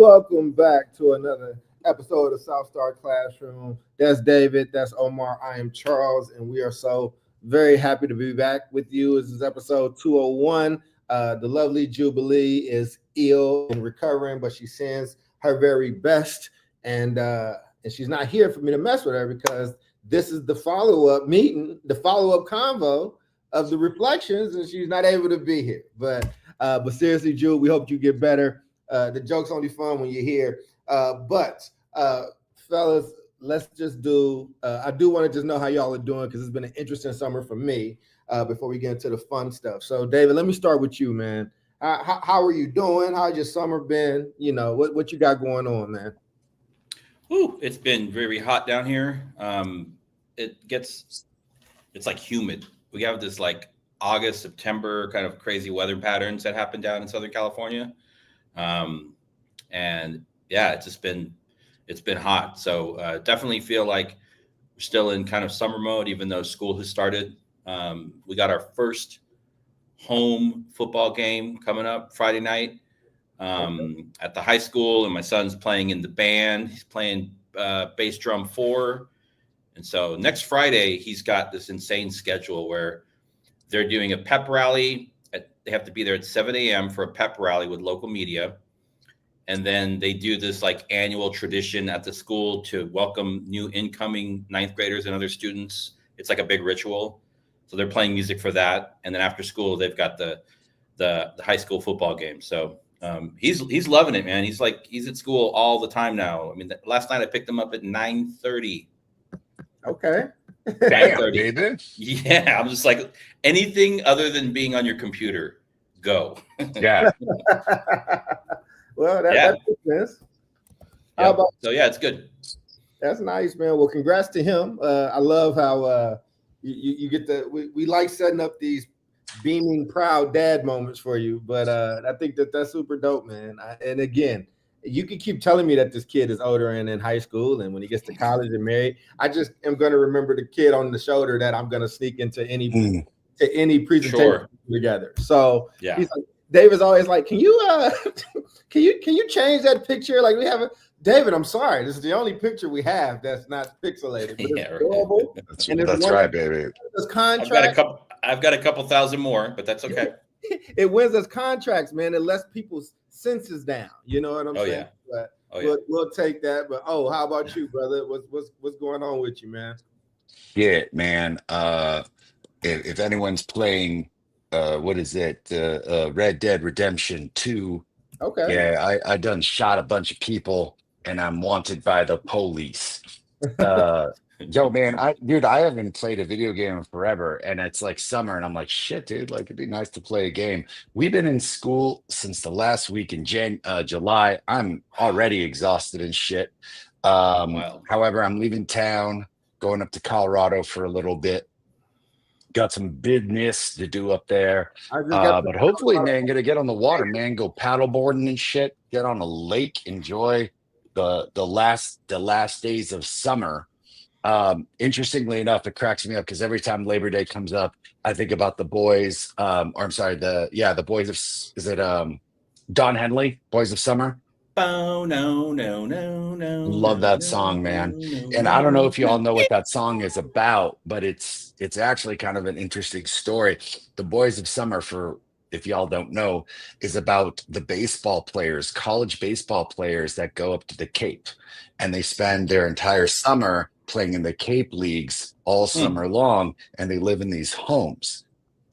Welcome back to another episode of South Star Classroom. That's David, that's Omar, I am Charles, and we are so very happy to be back with you. This is episode 201. The lovely Jubilee is ill and recovering, but she sends her very best, and she's not here for me to mess with her because this is the follow-up meeting, the follow-up convo of the reflections, and she's not able to be here. But seriously, Ju, we hope you get better. The joke's only fun when you're here. But fellas, let's just do. I do want to just know how y'all are doing because it's been an interesting summer for me. Before we get into the fun stuff, so David, let me start with you, man. How are you doing? How's your summer been? You know what you got going on, man. Ooh, it's been very hot down here. It's like humid. We have this like August, September kind of crazy weather patterns that happen down in Southern California. And yeah, it's been hot. So definitely feel like we're still in kind of summer mode, even though school has started. We got our first home football game coming up Friday night at the high school, and my son's playing in the band. He's playing bass drum 4. And so next Friday, he's got this insane schedule where they're doing a pep rally. They have to be there at 7 a.m. for a pep rally with local media. And then they do this like annual tradition at the school to welcome new incoming ninth graders and other students. It's like a big ritual. So they're playing music for that. And then after school, they've got the high school football game. So he's loving it, man. He's at school all the time now. I mean, last night I picked him up at 9:30. Okay. Damn, David. Yeah, I'm just like, anything other than being on your computer, go. Yeah. Well, that makes sense. Yep. So yeah, it's good. That's nice, man. Well, congrats to him. I love how you get we like setting up these beaming, proud dad moments for you. But I think that's super dope, man. And again, you can keep telling me that this kid is older and in high school, and when he gets to college and married, I just am going to remember the kid on the shoulder that I'm going to sneak into any presentation together. So yeah, he's like, David's always like, can you can you change that picture? Like we have a David. I'm sorry, this is the only picture we have that's not pixelated. But it's adorable. That's right, baby. I've got a couple thousand more, but that's okay. It wins us contracts, man. It lets people's senses down. You know what I'm saying? Yeah. But we'll take that. But how about you, brother? What's going on with you, man? Yeah, man. If anyone's playing, what is it? Red Dead Redemption 2. Okay. Yeah, I done shot a bunch of people, and I'm wanted by the police. Yo, man, I haven't played a video game in forever, and it's like summer, and I'm like, shit, dude, like it'd be nice to play a game. We've been in school since the last week in July. I'm already exhausted and shit. Wow. However, I'm leaving town, going up to Colorado for a little bit. Got some business to do up there. But hopefully, man, gonna get on the water, man, go paddleboarding and shit, get on a lake, enjoy the last days of summer. Interestingly enough, it cracks me up because every time Labor Day comes up, I think about the boys, or I'm sorry, the boys of, is it Don Henley, Boys of Summer? Oh, no. Love that song, man. And I don't know if you all know what that song is about, but it's actually kind of an interesting story. The Boys of Summer, for if y'all don't know, is about the baseball players, college baseball players that go up to the Cape, and they spend their entire summer playing in the Cape leagues all summer long, and they live in these homes.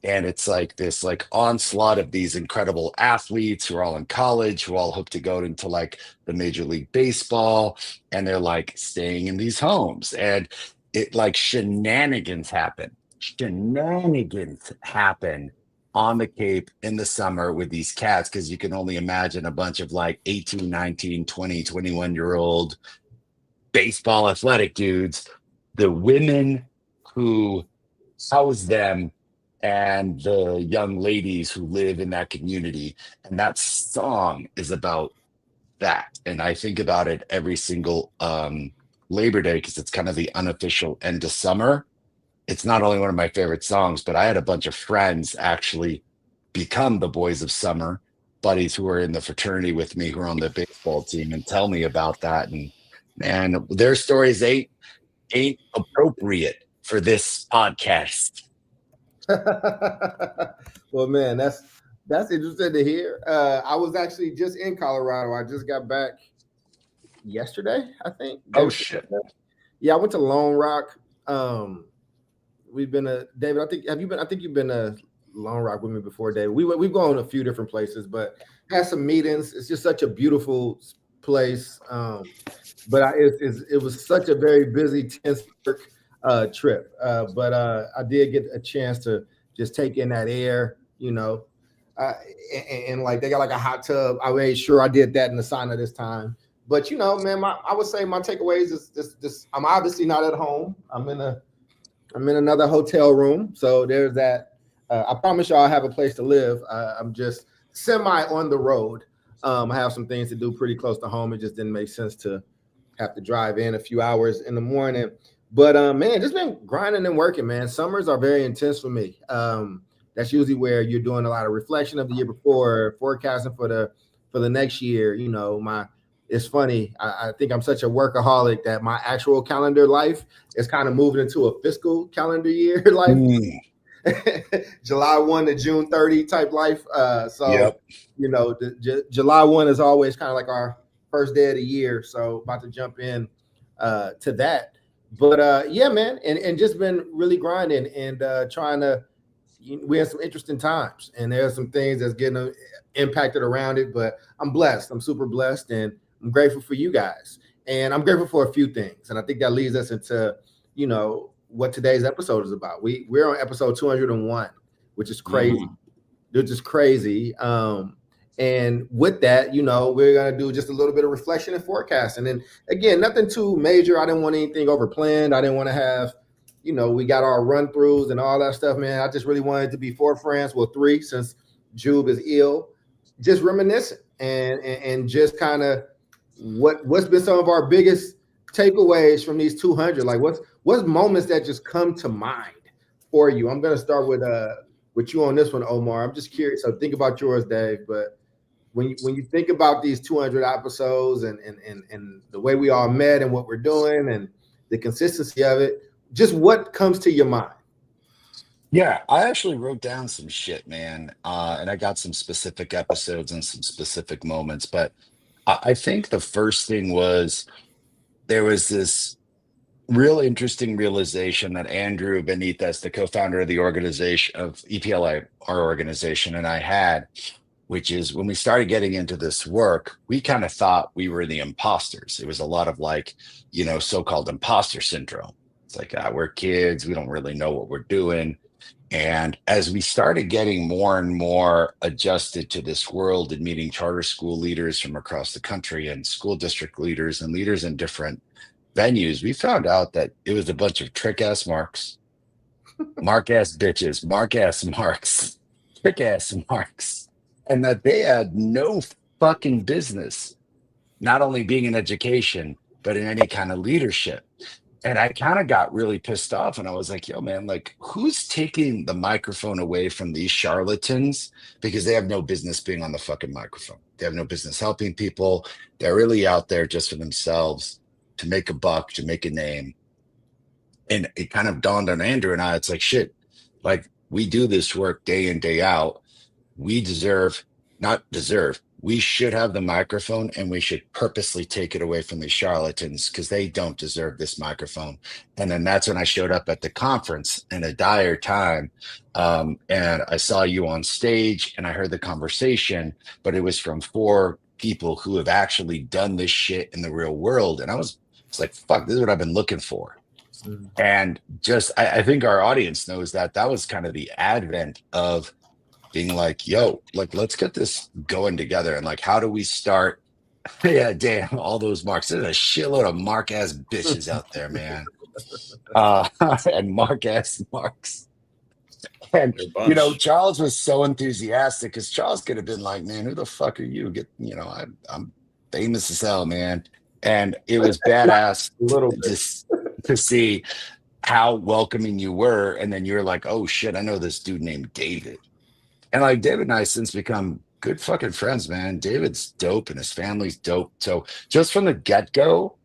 And it's like this like onslaught of these incredible athletes who are all in college, who all hope to go into like the Major League Baseball, and they're like staying in these homes, and it like shenanigans happen on the Cape in the summer with these cats, because you can only imagine a bunch of like 18, 19, 20, 21-year-old baseball athletic dudes, the women who house them, and the young ladies who live in that community. And that song is about that. And I think about it every single Labor Day because it's kind of the unofficial end of summer. It's not only one of my favorite songs, but I had a bunch of friends actually become the Boys of Summer buddies who are in the fraternity with me who are on the baseball team and tell me about that. And man, their stories ain't appropriate for this podcast. Well, man, that's interesting to hear. I was actually just in Colorado. I just got back yesterday, I think. Oh shit. Yeah, I went to Lone Rock. We've been to David. I think you've been to Lone Rock with me before, David. We've gone a few different places, but had some meetings. It's just such a beautiful place. But it was such a very busy, tense work trip. But I did get a chance to just take in that air, you know, and like they got like a hot tub. I made sure I did that in the sauna this time. But you know, man, I would say my takeaways is this. I'm obviously not at home. I'm in another hotel room. So there's that. I promise y'all I have a place to live. I'm just semi on the road. I have some things to do pretty close to home. It just didn't make sense to have to drive in a few hours in the morning. But man, just been grinding and working, man. Summers are very intense for me. That's usually where you're doing a lot of reflection of the year before, forecasting for the next year. You know, it's funny. I think I'm such a workaholic that my actual calendar life is kind of moving into a fiscal calendar year life. July 1 to June 30 type life. Yep. You know, July 1 is always kind of like our first day of the year. So about to jump in to that. But yeah, man, and just been really grinding and trying to. We had some interesting times, and there's some things that's getting impacted around it. But I'm blessed. I'm super blessed, and I'm grateful for you guys. And I'm grateful for a few things. And I think that leads us into, you know, what today's episode is about. We're on episode 201, which is crazy. Mm-hmm. Which is crazy. And with that, you know, we're going to do just a little bit of reflection and forecasting. And again, nothing too major. I didn't want anything over planned. I didn't want to have, you know, we got our run throughs and all that stuff, man. I just really wanted to be 4 friends. Well, 3 since Jube is ill, just reminiscing and just kind of what's been some of our biggest takeaways from these 200. Like what's moments that just come to mind for you? I'm going to start with you on this one, Omar. I'm just curious. So think about yours, Dave. But when you think about these 200 episodes and the way we all met and what we're doing and the consistency of it, just what comes to your mind? Yeah, I actually wrote down some shit, man. And I got some specific episodes and some specific moments. But I think the first thing was there was this real interesting realization that Andrew Benitez, the co-founder of the organization of EPLA, our organization, and I had, which is when we started getting into this work, we kind of thought we were the imposters. It was a lot of like, you know, so-called imposter syndrome. It's like, we're kids, we don't really know what we're doing. And as we started getting more and more adjusted to this world and meeting charter school leaders from across the country and school district leaders and leaders in different venues, we found out that it was a bunch of trick-ass marks, mark-ass bitches, mark-ass marks, trick-ass marks, and that they had no fucking business not only being in education, but in any kind of leadership. And I kind of got really pissed off, and I was like, yo, man, like, who's taking the microphone away from these charlatans? Because they have no business being on the fucking microphone. They have no business helping people. They're really out there just for themselves, to make a buck, to make a name. And it kind of dawned on Andrew and I, it's like, shit, like, we do this work day in, day out. We we should have the microphone, and we should purposely take it away from these charlatans because they don't deserve this microphone. And then that's when I showed up at the conference in a dire time. And I saw you on stage and I heard the conversation, but it was from 4 people who have actually done this shit in the real world. And it's like, fuck, this is what I've been looking for. And just, I think our audience knows that was kind of the advent of being like, yo, like, let's get this going together. And like, how do we start? Yeah, damn, all those marks. There's a shitload of mark-ass bitches out there, man. And mark-ass marks. And, you know, Charles was so enthusiastic because Charles could have been like, man, who the fuck are you? I'm famous as hell, man. And it was badass to see how welcoming you were. And then you're like, oh shit, I know this dude named David. And like David and I have since become good fucking friends, man. David's dope and his family's dope. So just from the get-go,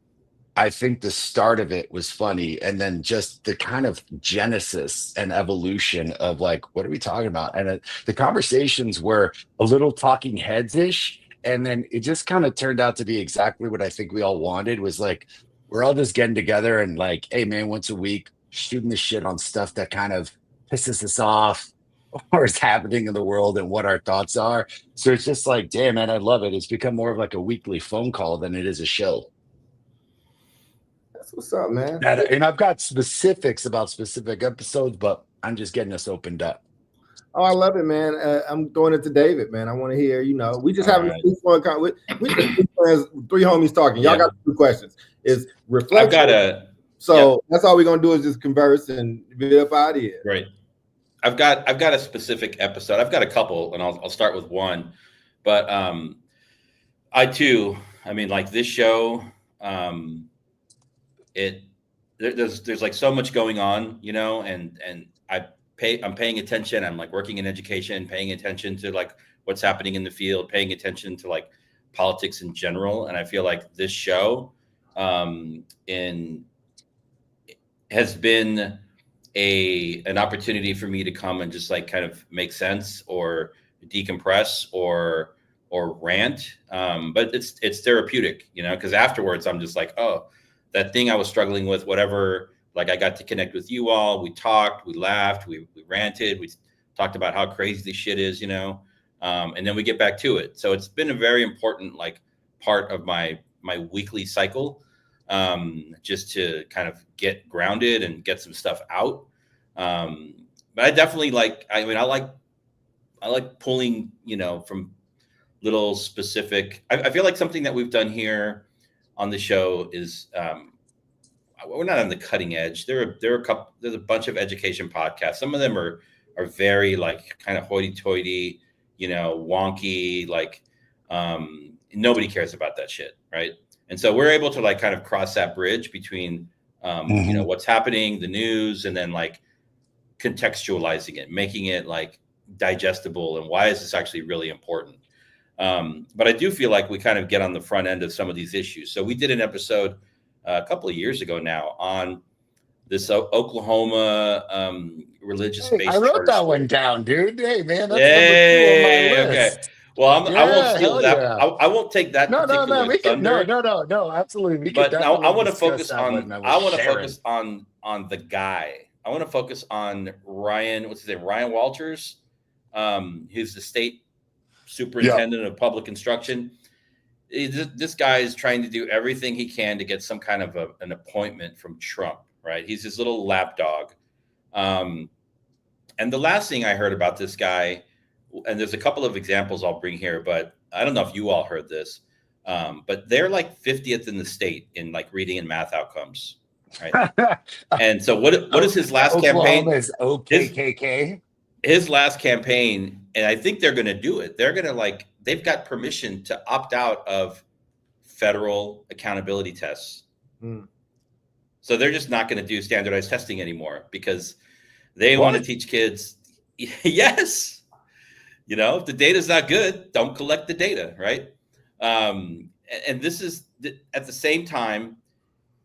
I think the start of it was funny. And then just the kind of genesis and evolution of like, what are we talking about? And the conversations were a little talking heads-ish. And then it just kind of turned out to be exactly what I think we all wanted was like, we're all just getting together and like, hey man, once a week, shooting the shit on stuff that kind of pisses us off or is happening in the world and what our thoughts are. So it's just like, damn man, I love it. It's become more of like a weekly phone call than it is a show. That's what's up, man. And I've got specifics about specific episodes, but I'm just getting us opened up. Oh, I love it, man. I'm throwing it to David, man. I want to hear, we just having a fun we just three homies talking. Y'all got 2 questions. Is reflection. That's all we're gonna do is just converse and be up out of here. Right. I've got a specific episode. I've got a couple, and I'll start with one. But like this show, there's like so much going on, and I'm paying attention. I'm like working in education, paying attention to like what's happening in the field, paying attention to like politics in general. And I feel like this show has been an opportunity for me to come and just like kind of make sense or decompress or rant. But it's therapeutic, because afterwards I'm just like, oh, that thing I was struggling with, whatever, like I got to connect with you all. We talked, we laughed, we ranted, we talked about how crazy this shit is, and then we get back to it. So it's been a very important like part of my weekly cycle, just to kind of get grounded and get some stuff out. But I definitely I like pulling, from little specific, I feel like something that we've done here on the show is, we're not on the cutting edge. There's a bunch of education podcasts. Some of them are very like kind of hoity-toity, wonky, like, nobody cares about that shit. Right. And so we're able to like kind of cross that bridge between, what's happening, the news, and then like contextualizing it, making it like digestible. And why is this actually really important? But I do feel like we kind of get on the front end of some of these issues. So we did an episode a couple of years ago now on this Oklahoma religious-based. I wrote that one down, dude. Hey, man, that's number 2 on my list. Okay. Well, I won't steal that. Yeah. I won't take that. No, we can. No, absolutely. But now I want to focus on. I want to focus on the guy. I want to focus on Ryan. What's his name? Ryan Walters. Who's the state superintendent of public instruction. This guy is trying to do everything he can to get some kind of an appointment from Trump, right? He's his little lapdog. And the last thing I heard about this guy, and there's a couple of examples I'll bring here, but I don't know if you all heard this, but they're like 50th in the state in like reading and math outcomes, right? And so what is his last campaign? Oklahoma is OKKK. His last campaign, and I think they're going to do it. They're going to they've got permission to opt out of federal accountability tests. So they're just not going to do standardized testing anymore because they want to teach kids. Yes. If the data is not good, don't collect the data. Right. And this is at the same time,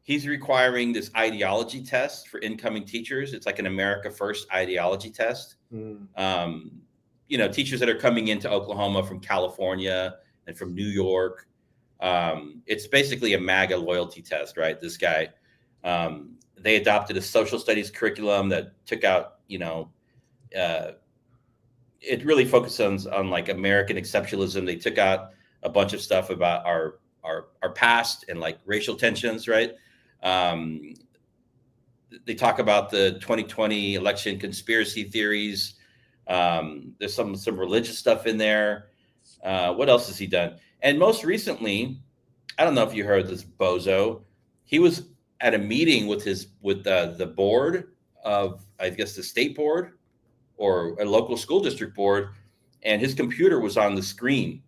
he's requiring this ideology test for incoming teachers. It's like an America First ideology test. Teachers that are coming into Oklahoma from California and from New York. It's basically a MAGA loyalty test, right? This guy, they adopted a social studies curriculum that took out, it really focuses on like American exceptionalism. They took out a bunch of stuff about our past and like racial tensions, right? They talk about the 2020 election conspiracy theories. There's some religious stuff in there. What else has he done? And most recently, I don't know if you heard this bozo. He was at a meeting with the board of, I guess, the state board or a local school district board, and his computer was on the screen.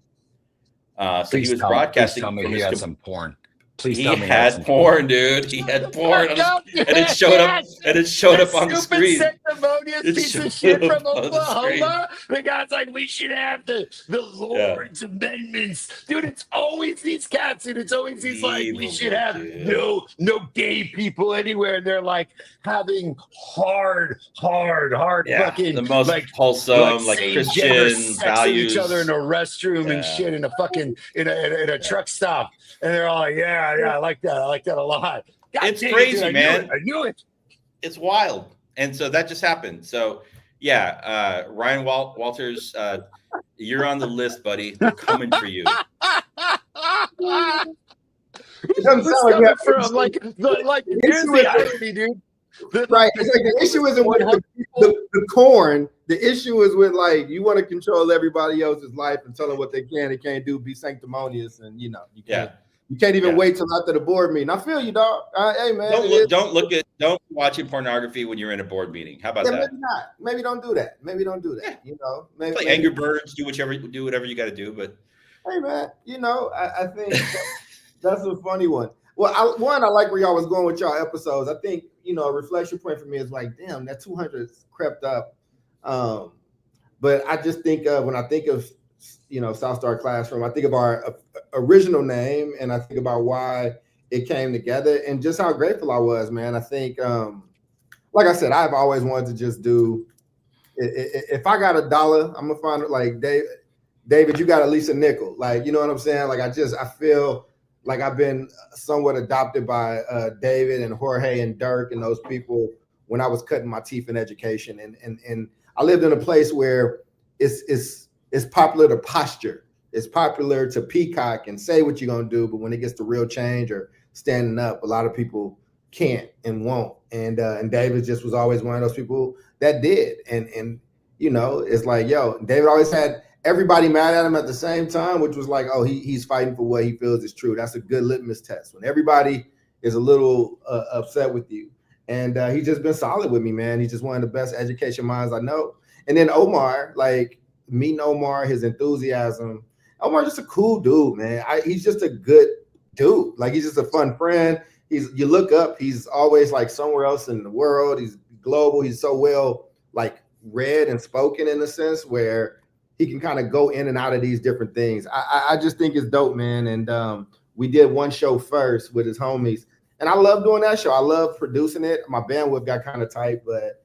So he was broadcasting. Tell me he had some porn. Please He tell me had porn, dude. He had porn, and it showed up. And it showed up on the screen. Sanctimonious It piece of showed shit up from on the screen. Oklahoma. The guy's like, we should have the Lord's amendments, dude. It's always these cats, and it's always these like, we should have Dude. no gay people anywhere. And they're like having hard fucking the most like wholesome, like same-gender Christian sex with values. each other in a restroom and shit in a fucking in a truck stop. And they're all like, yeah, I like that. I like that a lot. God It's dang it, crazy, dude, man. I knew it. It's wild. And so that just happened. So yeah, Ryan Walters, you're on the list, buddy. They're coming for you. It doesn't sound like you have from like here's the irony, dude. Right. It's like the issue isn't with the corn. The issue is with like you want to control everybody else's life and tell them what they can and can't do, be sanctimonious, and you can't even wait till after the board meeting. I feel you, dog. Hey man, don't watching pornography when you're in a board meeting. How about that? Maybe not. Maybe don't do that. Yeah. You know, Play Angry Birds. Do whatever you got to do. But hey man, I think that's a funny one. Well, I like where y'all was going with y'all episodes. I think, a reflection point for me is like, damn, that 200's crept up. But I just think when I think of, South Star Classroom, I think of our original name and I think about why it came together and just how grateful I was, man. I think, like I said, I've always wanted to just do, if I got $1, I'm going to find it like, David, you got at least a nickel. Like, you know what I'm saying? Like, I feel like I've been somewhat adopted by David and Jorge and Dirk and those people when I was cutting my teeth in education. And I lived in a place where it's popular to posture. It's popular to peacock and say what you're going to do. But when it gets to real change or standing up, a lot of people can't and won't. And David just was always one of those people that did. And it's like, yo, David always had everybody mad at him at the same time, which was like, oh, he's fighting for what he feels is true. That's a good litmus test when everybody is a little upset with you. And he's just been solid with me, man. He's just one of the best education minds I know. And then Omar, like meeting Omar, his enthusiasm. Omar's just a cool dude, man. He's just a good dude. Like he's just a fun friend. You look up, he's always like somewhere else in the world. He's global. He's so well like read and spoken in a sense where he can kind of go in and out of these different things. I just think it's dope, man. And we did one show first with his homies. And I love doing that show. I love producing it. My bandwidth got kind of tight, but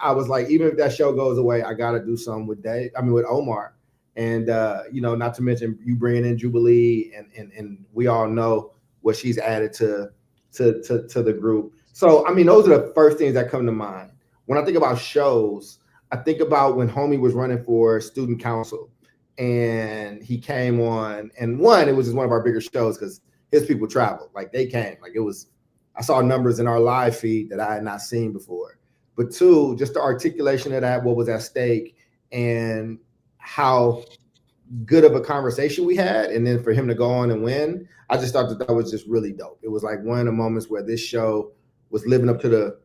I was like, even if that show goes away, I got to do something with with Omar. And, not to mention you bringing in Jubilee and we all know what she's added to the group. So, those are the first things that come to mind. When I think about shows, I think about when homie was running for student council and he came on, and one, it was just one of our bigger shows because his people traveled, like they came, like I saw numbers in our live feed that I had not seen before. But two, just the articulation of that, what was at stake and how good of a conversation we had. And then for him to go on and win, I just thought that was just really dope. It was like one of the moments where this show was living up to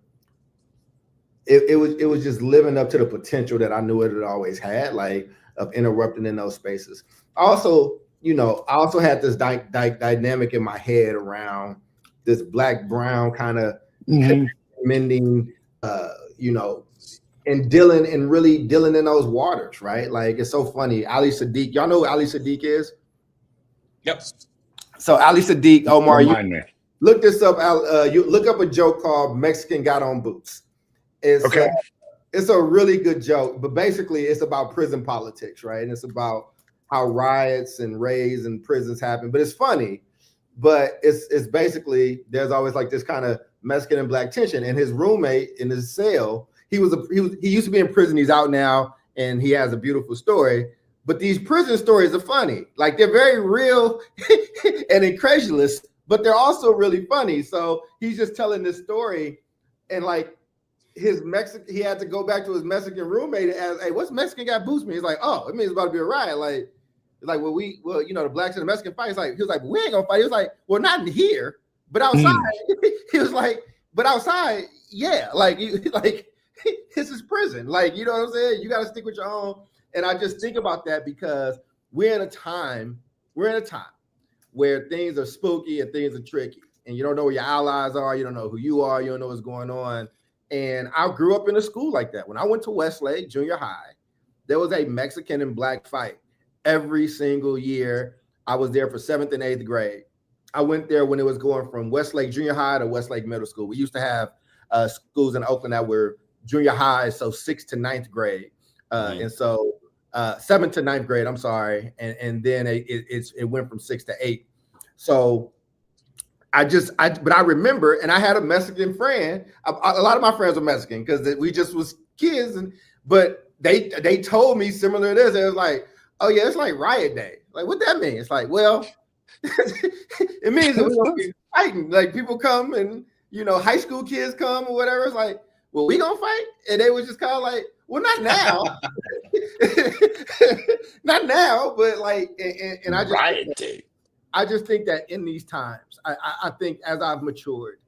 it was just living up to the potential that I knew it had always had, like of interrupting in those spaces. Also, I also had this dynamic in my head around this black-brown kind of mending, and really dealing in those waters, right? Like it's so funny. Ali Sadiq, y'all know who Ali Sadiq is? Yep. So Ali Sadiq, Omar, look this up. You look up a joke called "Mexican Got on Boots." It's a really good joke, but basically it's about prison politics, right? And it's about how riots and raids and prisons happen. But it's funny, but it's basically there's always like this kind of Mexican and black tension. And his roommate in his cell, he used to be in prison. He's out now, and he has a beautiful story. But these prison stories are funny, like they're very real and incredulous, but they're also really funny. So he's just telling this story, and like he had to go back to his Mexican roommate and ask, "Hey, what's Mexican got boots mean?" He's like, "Oh, it means it's about to be a riot." The blacks and the Mexican fight. He was like, "We ain't gonna fight." He was like, "Well, not in here, but outside." He was like, "But outside, yeah, this is prison. Like, you know what I'm saying? You got to stick with your own." And I just think about that because we're in a time where things are spooky and things are tricky, and you don't know where your allies are, you don't know who you are, you don't know what's going on. And I grew up in a school like that. When I went to Westlake Junior High, there was a Mexican and black fight every single year. I was there for 7th and 8th grade. I went there when it was going from Westlake Junior High to Westlake Middle School. We used to have schools in Oakland that were junior high, so 6th to 9th grade. And so 7th to 9th grade, I'm sorry. And then it went from 6 to 8. So but I remember, and I had a Mexican friend. A lot of my friends were Mexican because we just was kids, but they told me similar to this. It was like, oh yeah, it's like riot day. Like, what that mean? It's like, well, it means that we're gonna be fighting. Like, people come and, you know, high school kids come or whatever. It's like, well, we gonna fight? And they was just kind of like, well, not now. Not now, but like, and I just riot day. I just think that in these times, I think as I've matured,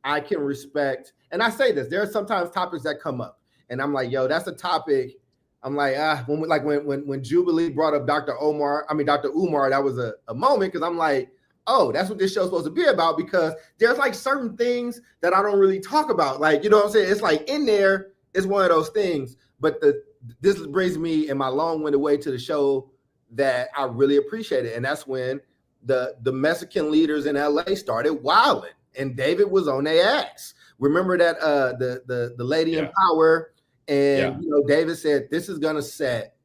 I can respect, and I say this, there are sometimes topics that come up, and I'm like, yo, that's a topic. I'm like, when Jubilee brought up Dr. Umar, that was a moment, because I'm like, oh, that's what this show's supposed to be about, because there's like certain things that I don't really talk about. Like, you know what I'm saying? It's like in there, it's one of those things. But this brings me in my long-winded way to the show that I really appreciate it. And that's when the Mexican leaders in LA started wilding, and David was on their ass. Remember that the lady in power, and you know, David said this is gonna set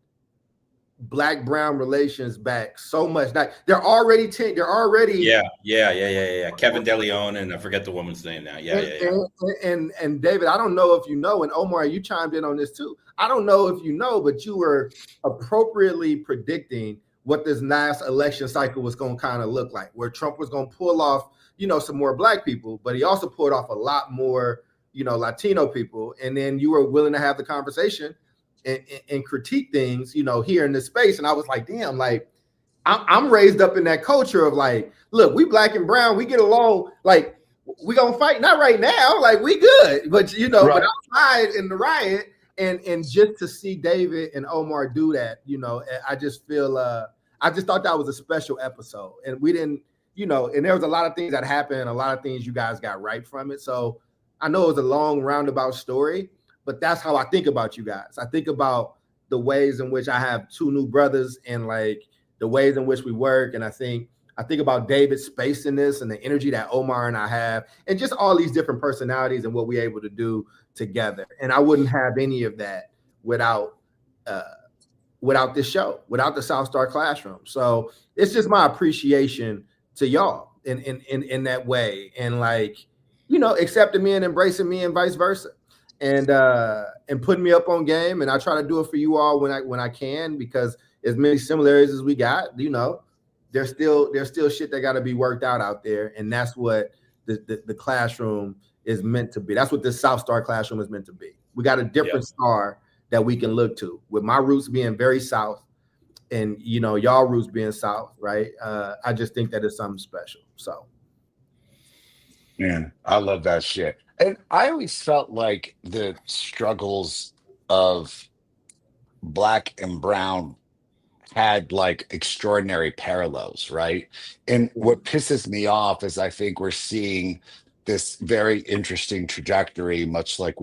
black-brown relations back so much. Like, they're already Kevin De Leon, and I forget the woman's name now. And David, I don't know if you know, and Omar, you chimed in on this too. I don't know if you know, but you were appropriately predicting what this last election cycle was going to kind of look like, where Trump was going to pull off, you know, some more black people, but he also pulled off a lot more, you know, Latino people. And then you were willing to have the conversation and critique things, you know, here in this space. And I was like, damn, like, I'm raised up in that culture of like, look, we black and brown, we get along, like, we gonna fight, not right now, like, we good, but you know, right. But outside in the riot, and just to see David and Omar do that, you know, I just feel I just thought that was a special episode. And we didn't, you know, and there was a lot of things that happened, a lot of things you guys got right from it. So I know it was a long roundabout story, but that's how I think about you guys. I think about the ways in which I have two new brothers and like the ways in which we work. And I think about David's space in this and the energy that Omar and I have, and just all these different personalities and what we're able to do together. And I wouldn't have any of that without this show, without the South Star Classroom. So it's just my appreciation to y'all in that way, and like, you know, accepting me and embracing me and vice versa, and putting me up on game. And I try to do it for you all when I can, because as many similarities as we got, you know, there's still shit that got to be worked out there, and that's what the classroom is meant to be. That's what this South Star Classroom is meant to be. We got a different star that we can look to, with my roots being very South, and you know, y'all roots being South, right? I just think that it's something special. So, man, I love that shit. And I always felt like the struggles of black and brown had like extraordinary parallels, right? And what pisses me off is I think we're seeing this very interesting trajectory, much like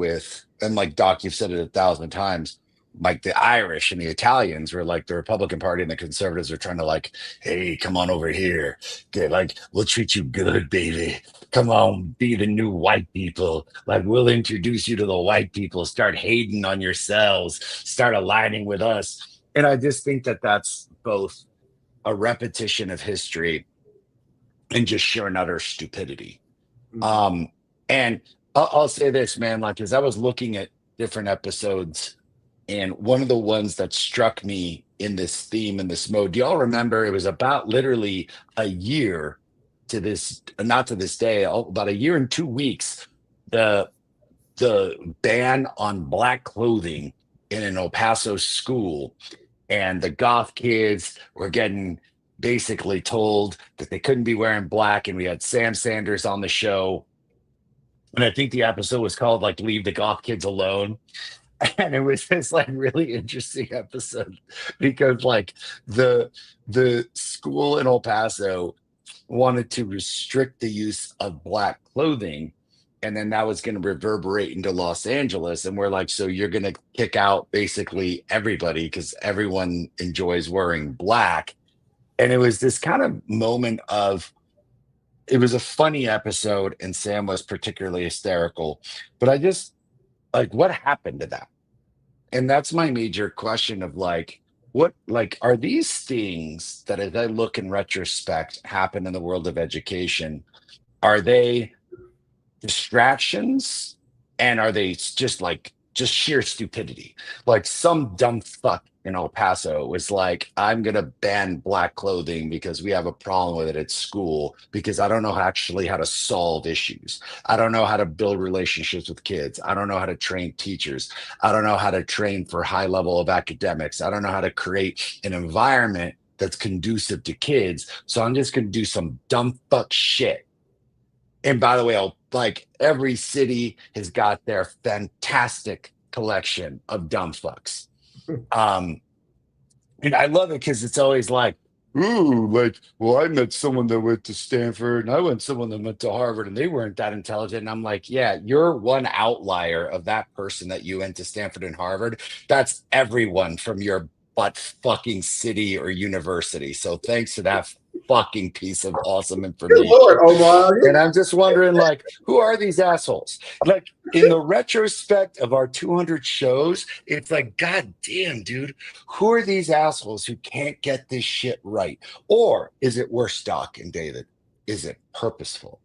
and like Doc, you've said it 1,000 times, like the Irish and the Italians, where like the Republican Party and the conservatives are trying to like, hey, come on over here. Get like, we'll treat you good, baby. Come on, be the new white people. Like, we'll introduce you to the white people. Start hating on yourselves. Start aligning with us. And I just think that that's both a repetition of history and just sheer and utter stupidity. And I'll say this, man, like, as I was looking at different episodes, and one of the ones that struck me in this theme, in this mode, do y'all remember, it was about literally a year to this, not to this day, about a year and 2 weeks, the ban on black clothing in an El Paso school, and the goth kids were getting basically told that they couldn't be wearing black. And we had Sam Sanders on the show, and I think the episode was called like "Leave the Goth Kids Alone." And it was this like really interesting episode, because like the school in El Paso wanted to restrict the use of Black clothing. And then that was going to reverberate into Los Angeles. And we're like, so you're going to kick out basically everybody because everyone enjoys wearing Black. And it was this kind of moment of, it was a funny episode, and Sam was particularly hysterical. But I just, like, what happened to that? And that's my major question of like, what, like, are these things that as I look in retrospect happen in the world of education, are they distractions, and are they just like just sheer stupidity? Like some dumb fuck in El Paso was like, I'm gonna ban Black clothing because we have a problem with it at school because I don't know actually how to solve issues. I don't know how to build relationships with kids. I don't know how to train teachers. I don't know how to train for high level of academics. I don't know how to create an environment that's conducive to kids. So I'm just gonna do some dumb fuck shit. And by the way, like every city has got their fantastic collection of dumb fucks. And I love it because it's always like, ooh, like, well, I met someone that went to Stanford and I went someone that went to Harvard and they weren't that intelligent. And I'm like, yeah, you're one outlier of that person that you went to Stanford and Harvard. That's everyone from your butt fucking city or university. So thanks to that fucking piece of awesome Good information. Lord, Omar. And I'm just wondering, like, who are these assholes? Like, in the retrospect of our 200 shows, it's like, God damn, dude, who are these assholes who can't get this shit right? Or is it worse, Doc and David? Is it purposeful?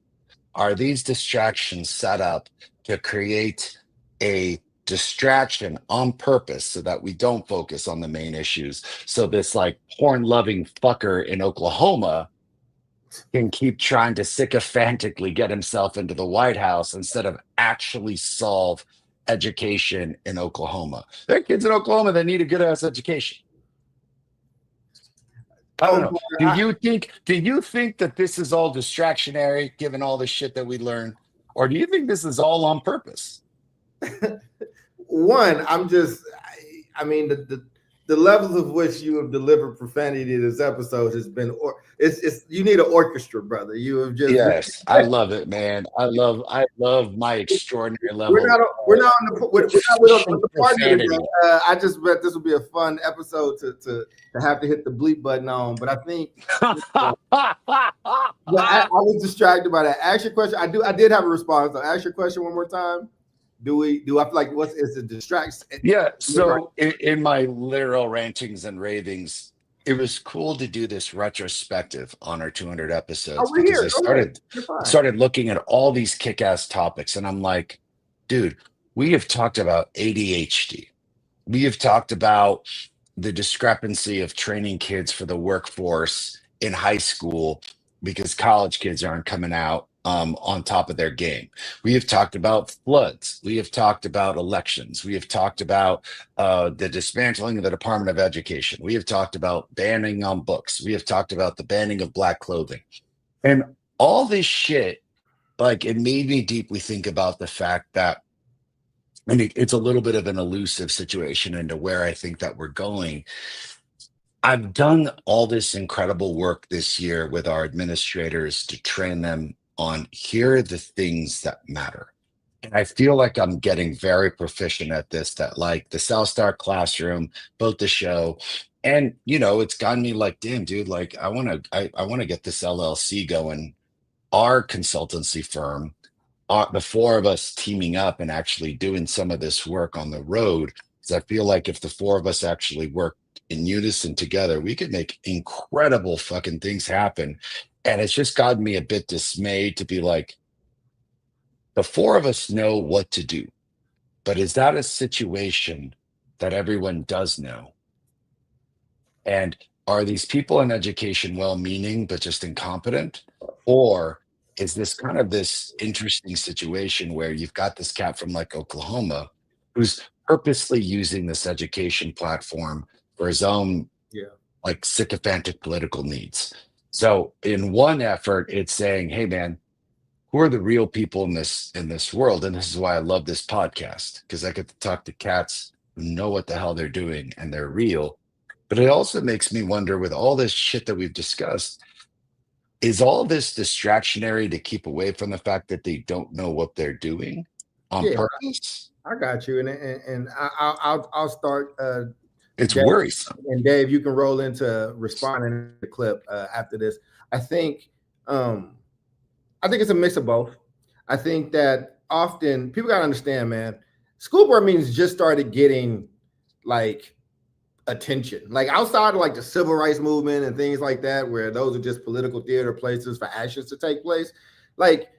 Are these distractions set up to create a distraction on purpose so that we don't focus on the main issues? So this like porn loving fucker in Oklahoma can keep trying to sycophantically get himself into the White House instead of actually solve education in Oklahoma. There are kids in Oklahoma that need a good ass education. I don't know. Do you think that this is all distractionary given all the shit that we learned? Or do you think this is all on purpose? One, I mean, the levels of which you have delivered profanity this episode has been, it's you need an orchestra, brother. You have just, yes, I love it, man. I love my extraordinary level. We're not on the party today. I just bet this will be a fun episode to have to hit the bleep button on. But I think I was distracted by that. Ask your question. I did have a response. So ask your question one more time. Do I feel like is it distraction? Yeah. So in my literal rantings and ravings, it was cool to do this retrospective on our 200 episodes because I started looking at all these kick-ass topics, and I'm like, dude, we have talked about ADHD. We have talked about the discrepancy of training kids for the workforce in high school because college kids aren't coming out on top of their game. We have talked about floods. We have talked about elections. We have talked about the dismantling of the Department of Education. We have talked about banning on books. We have talked about the banning of Black clothing. And all this shit, like, it made me deeply think about the fact that, and it's a little bit of an elusive situation into where I think that we're going. I've done all this incredible work this year with our administrators to train them on here are the things that matter. And I feel like I'm getting very proficient at this, that like the South Star Classroom, both the show, and it's gotten me like, damn, dude, like I want to get this LLC going, our consultancy firm, the four of us teaming up and actually doing some of this work on the road. Because I feel like if the four of us actually work in unison together, we could make incredible fucking things happen. And it's just gotten me a bit dismayed to be like, the four of us know what to do, but is that a situation that everyone does know? And are these people in education well-meaning but just incompetent? Or is this kind of this interesting situation where you've got this cat from like Oklahoma who's purposely using this education platform for his own like sycophantic political needs? So in one effort, it's saying, hey man, who are the real people in this world? And this is why I love this podcast, because I get to talk to cats who know what the hell they're doing and they're real. But it also makes me wonder, with all this shit that we've discussed, Is all this distractionary to keep away from the fact that they don't know what they're doing on Yeah, purpose? I got you, and I'll start. It's Dave, worrisome. and Dave, you can roll into responding to the clip after this. I think, I think it's a mix of both. I think that often people gotta understand, man. School board meetings just started getting like attention, like outside of like the civil rights movement and things like that, where those are just political theater places for actions to take place. Like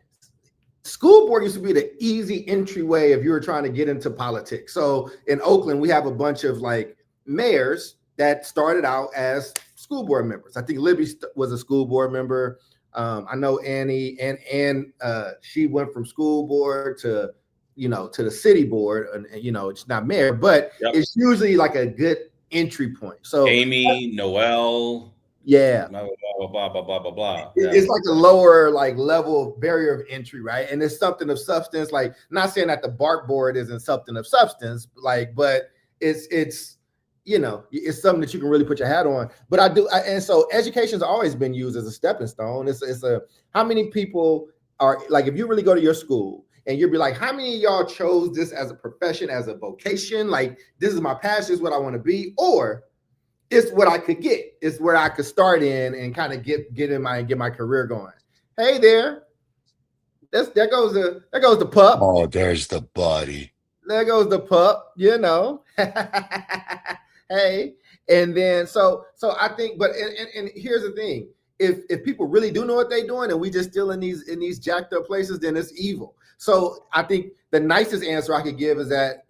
school board used to be the easy entryway if you were trying to get into politics. So in Oakland, we have a bunch of like mayors that started out as school board members. I think Libby was a school board member. I know Annie and she went from school board to, you know, to the city board, and you know, it's not mayor, but it's usually like a good entry point. So Amy, Noel, yeah, blah blah blah blah blah blah. it's like a lower like level barrier of entry, right? And it's something of substance. Like, not saying that the BART board isn't something of substance, like, but it's you know, it's something that you can really put your hat on. But and so education's always been used as a stepping stone. It's a how many people are like, if you really go to your school and you'll be like, how many of y'all chose this as a profession, as a vocation? Like, this is my passion, this is what I want to be, or it's what I could get. It's where I could start in and kind of get my career going. Hey there. There goes the pup. Oh, there's the buddy. There goes the pup, you know. Hey. And then so I think, but and here's the thing. If people really do know what they're doing and we just still in these jacked up places, then it's evil. So I think the nicest answer I could give is that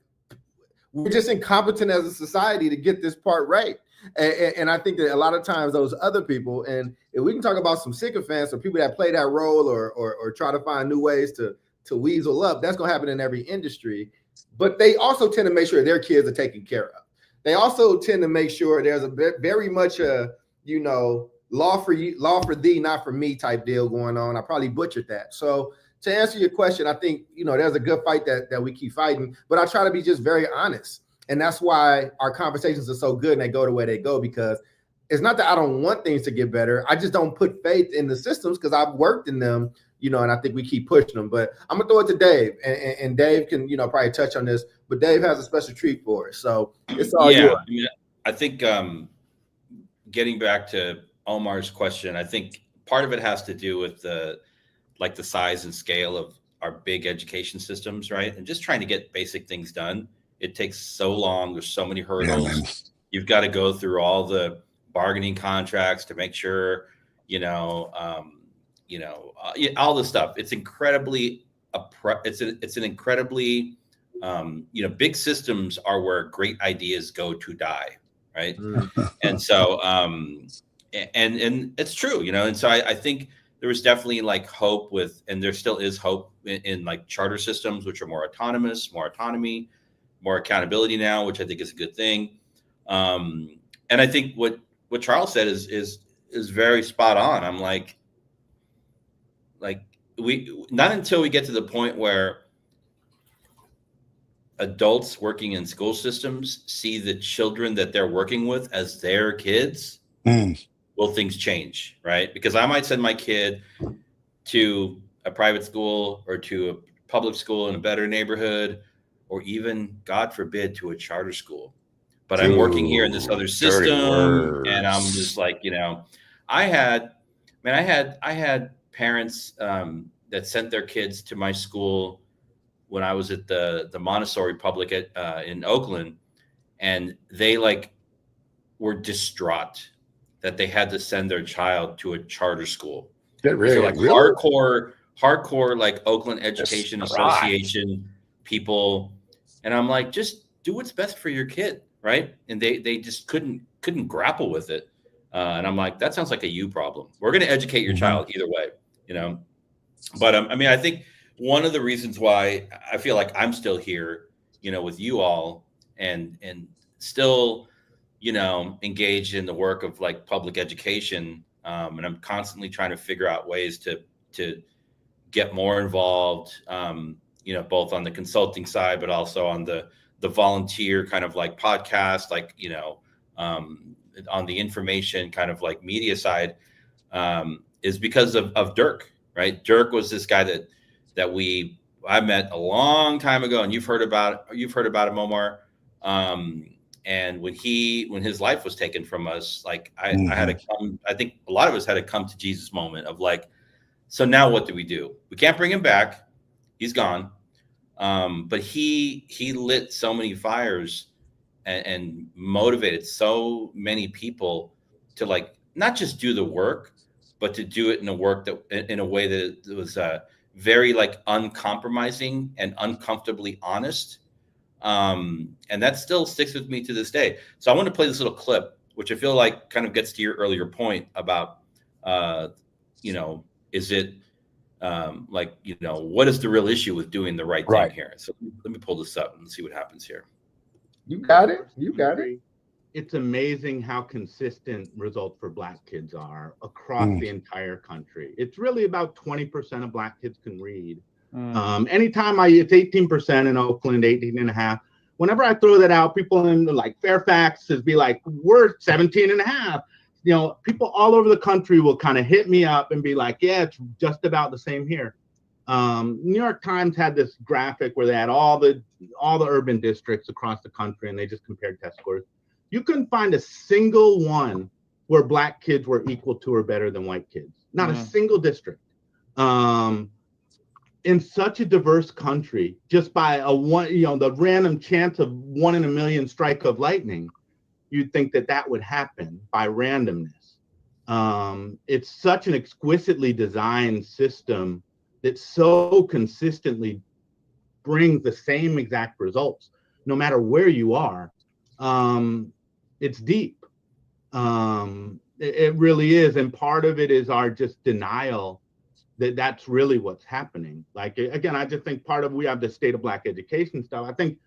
we're just incompetent as a society to get this part right. And I think that a lot of times those other people, and if we can talk about some sycophants or people that play that role or try to find new ways to weasel up, that's going to happen in every industry. But they also tend to make sure their kids are taken care of. They also tend to make sure there's a very much a, you know, law for thee, not for me type deal going on. I probably butchered that. So to answer your question, I think, you know, there's a good fight that we keep fighting, but I try to be just very honest. And that's why our conversations are so good and they go the way they go, because it's not that I don't want things to get better. I just don't put faith in the systems because I've worked in them, you know, and I think we keep pushing them. But I'm going to throw it to Dave, and Dave can, you know, probably touch on this, but Dave has a special treat for us. So it's all yours. I mean, I think getting back to Omar's question, I think part of it has to do with the size and scale of our big education systems, right? And just trying to get basic things done. It takes so long. There's so many hurdles. Yeah, you've got to go through all the bargaining contracts to make sure, all this stuff. It's incredibly, it's an incredibly, big systems are where great ideas go to die, right? And so, and it's true, you know. And so I think there was definitely like hope with, and there still is hope in like charter systems, which are more autonomous, more autonomy, more accountability now, which I think is a good thing. And I think what Charles said is very spot on. I'm like we not until we get to the point where adults working in school systems see the children that they're working with as their kids, will things change, right? Because I might send my kid to a private school or to a public school in a better neighborhood, or even, God forbid, to a charter school. But I'm working here in this other system, and I'm just like, you know, I had parents that sent their kids to my school when I was at the Montessori public in Oakland, and they like were distraught that they had to send their child to a charter school. Really, so like hardcore like Oakland Education Association people. And I'm like, just do what's best for your kid, right? And they just couldn't grapple with it. And I'm like, that sounds like a you problem. We're going to educate your child either way, you know? But I mean, I think one of the reasons why I feel like I'm still here, you know, with you all and still, you know, engaged in the work of like public education. And I'm constantly trying to figure out ways to get more involved, you know, both on the consulting side, but also on the volunteer kind of like podcast, like, you know, on the information kind of like media side, is because of Dirk, right? Dirk was this guy that I met a long time ago, and you've heard about him, Omar. And when his life was taken from us, like I had to come. I think a lot of us had to come to Jesus moment of like, so now what do? We can't bring him back. He's gone. But he lit so many fires and motivated so many people to like not just do the work, but to do it in a way that was very like uncompromising and uncomfortably honest. And that still sticks with me to this day. So I want to play this little clip, which I feel like kind of gets to your earlier point about, is it what is the real issue with doing the right thing here? So let me pull this up and see what happens here. You got it. It's amazing how consistent results for Black kids are across the entire country. It's really about 20% of Black kids can read. Anytime it's 18% in Oakland, 18.5. Whenever I throw that out, people in like Fairfax be like, we're 17.5. People all over the country will kind of hit me up and be like, yeah, it's just about the same here. New York Times had this graphic where they had all the urban districts across the country, and they just compared test scores. You couldn't find a single one where Black kids were equal to or better than white kids. Not a single district. In such a diverse country, just by the random chance of 1 in a million strike of lightning, you'd think that would happen by randomness. It's such an exquisitely designed system that so consistently brings the same exact results, no matter where you are. It's deep. It really is. And part of it is our just denial that that's really what's happening. Like, again, I just think we have the state of Black education stuff. I think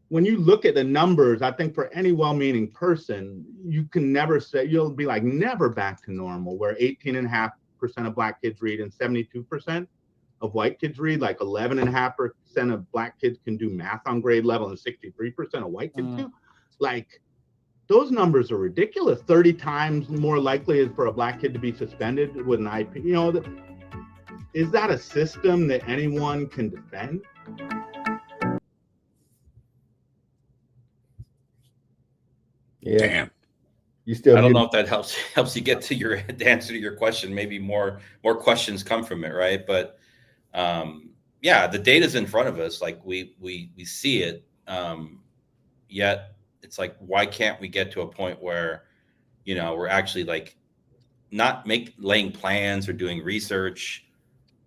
when you look at the numbers, I think for any well-meaning person, you can never say, you'll be like, never back to normal, where 18.5% of Black kids read and 72% of white kids read, like 11.5% of Black kids can do math on grade level and 63% of white kids do. Like, those numbers are ridiculous. 30 times more likely is for a Black kid to be suspended with an IP. Is that a system that anyone can defend? Yeah. Damn. I don't know if that helps you get to the answer to your question. Maybe more questions come from it, right? But the data's in front of us. Like we see it. Yet it's like, why can't we get to a point where, we're actually like not laying plans or doing research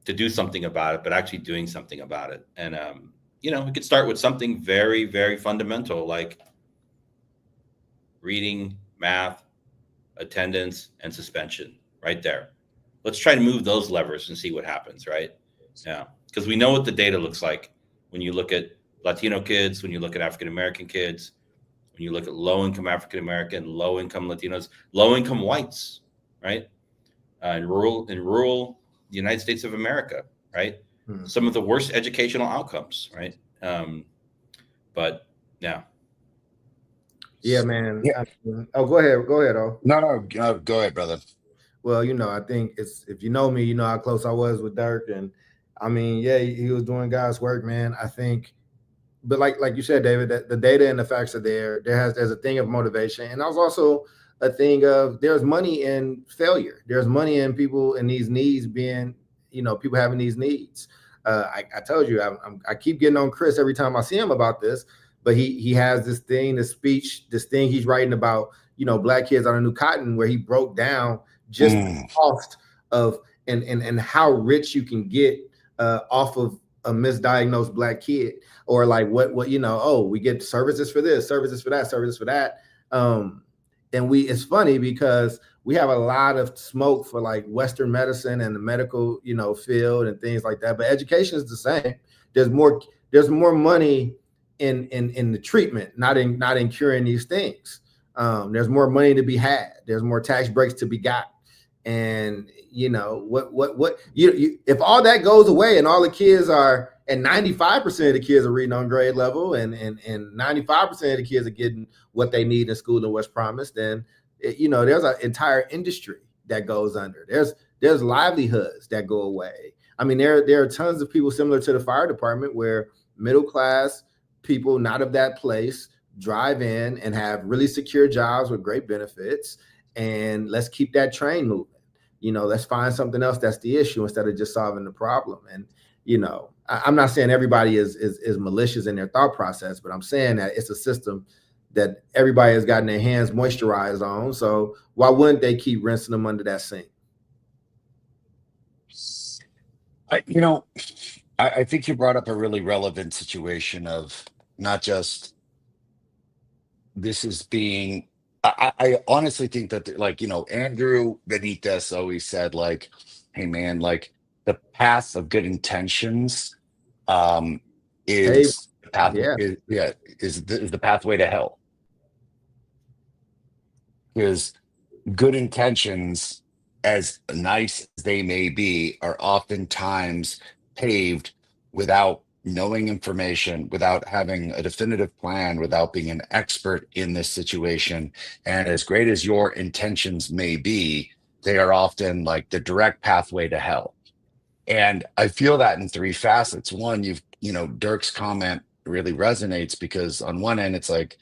to do something about it, but actually doing something about it. And we could start with something very, very fundamental, like reading, math, attendance, and suspension right there. Let's try to move those levers and see what happens, right? Yeah, because we know what the data looks like when you look at Latino kids, when you look at African-American kids, when you look at low-income African-American, low-income Latinos, low-income whites, right? In rural United States of America, right? Some of the worst educational outcomes, right? But yeah. Yeah, man. Yeah. Go ahead. Oh. No, go ahead, brother. Well, I think if you know me, you know how close I was with Dirk, and I mean, yeah, he was doing God's work, man. I think, but like you said, David, that the data and the facts are there. There's a thing of motivation, and there's also a thing of there's money in failure. There's money in people in these needs being, people having these needs. I told you, I keep getting on Chris every time I see him about this, but he has this thing he's writing about, Black kids on a new cotton, where he broke down just the cost of and how rich you can get off of a misdiagnosed Black kid, or like what we get services for this, services for that, services for that. And it's funny because we have a lot of smoke for like Western medicine and the medical, field and things like that. But education is the same. There's more money in the treatment, not in curing these things. There's more money to be had. There's more tax breaks to be got. And if all that goes away and all the kids are, and 95% of the kids are reading on grade level, and 95% of the kids are getting what they need in school and what's promised, then there's an entire industry that goes under. there's livelihoods that go away. I mean, there are tons of people similar to the fire department where middle class people not of that place drive in and have really secure jobs with great benefits. And let's keep that train moving. Let's find something else that's the issue instead of just solving the problem. And I'm not saying everybody is malicious in their thought process, but I'm saying that it's a system that everybody has gotten their hands moisturized on. So why wouldn't they keep rinsing them under that sink? I think you brought up a really relevant situation of not just this is being. I honestly think that Andrew Benitez always said, like, hey man, like the path of good intentions is the path, is the pathway to hell. Because good intentions, as nice as they may be, are oftentimes paved without knowing information, without having a definitive plan, without being an expert in this situation. And as great as your intentions may be, they are often like the direct pathway to hell. And I feel that in three facets. One, Dirk's comment really resonates because on one end, it's like,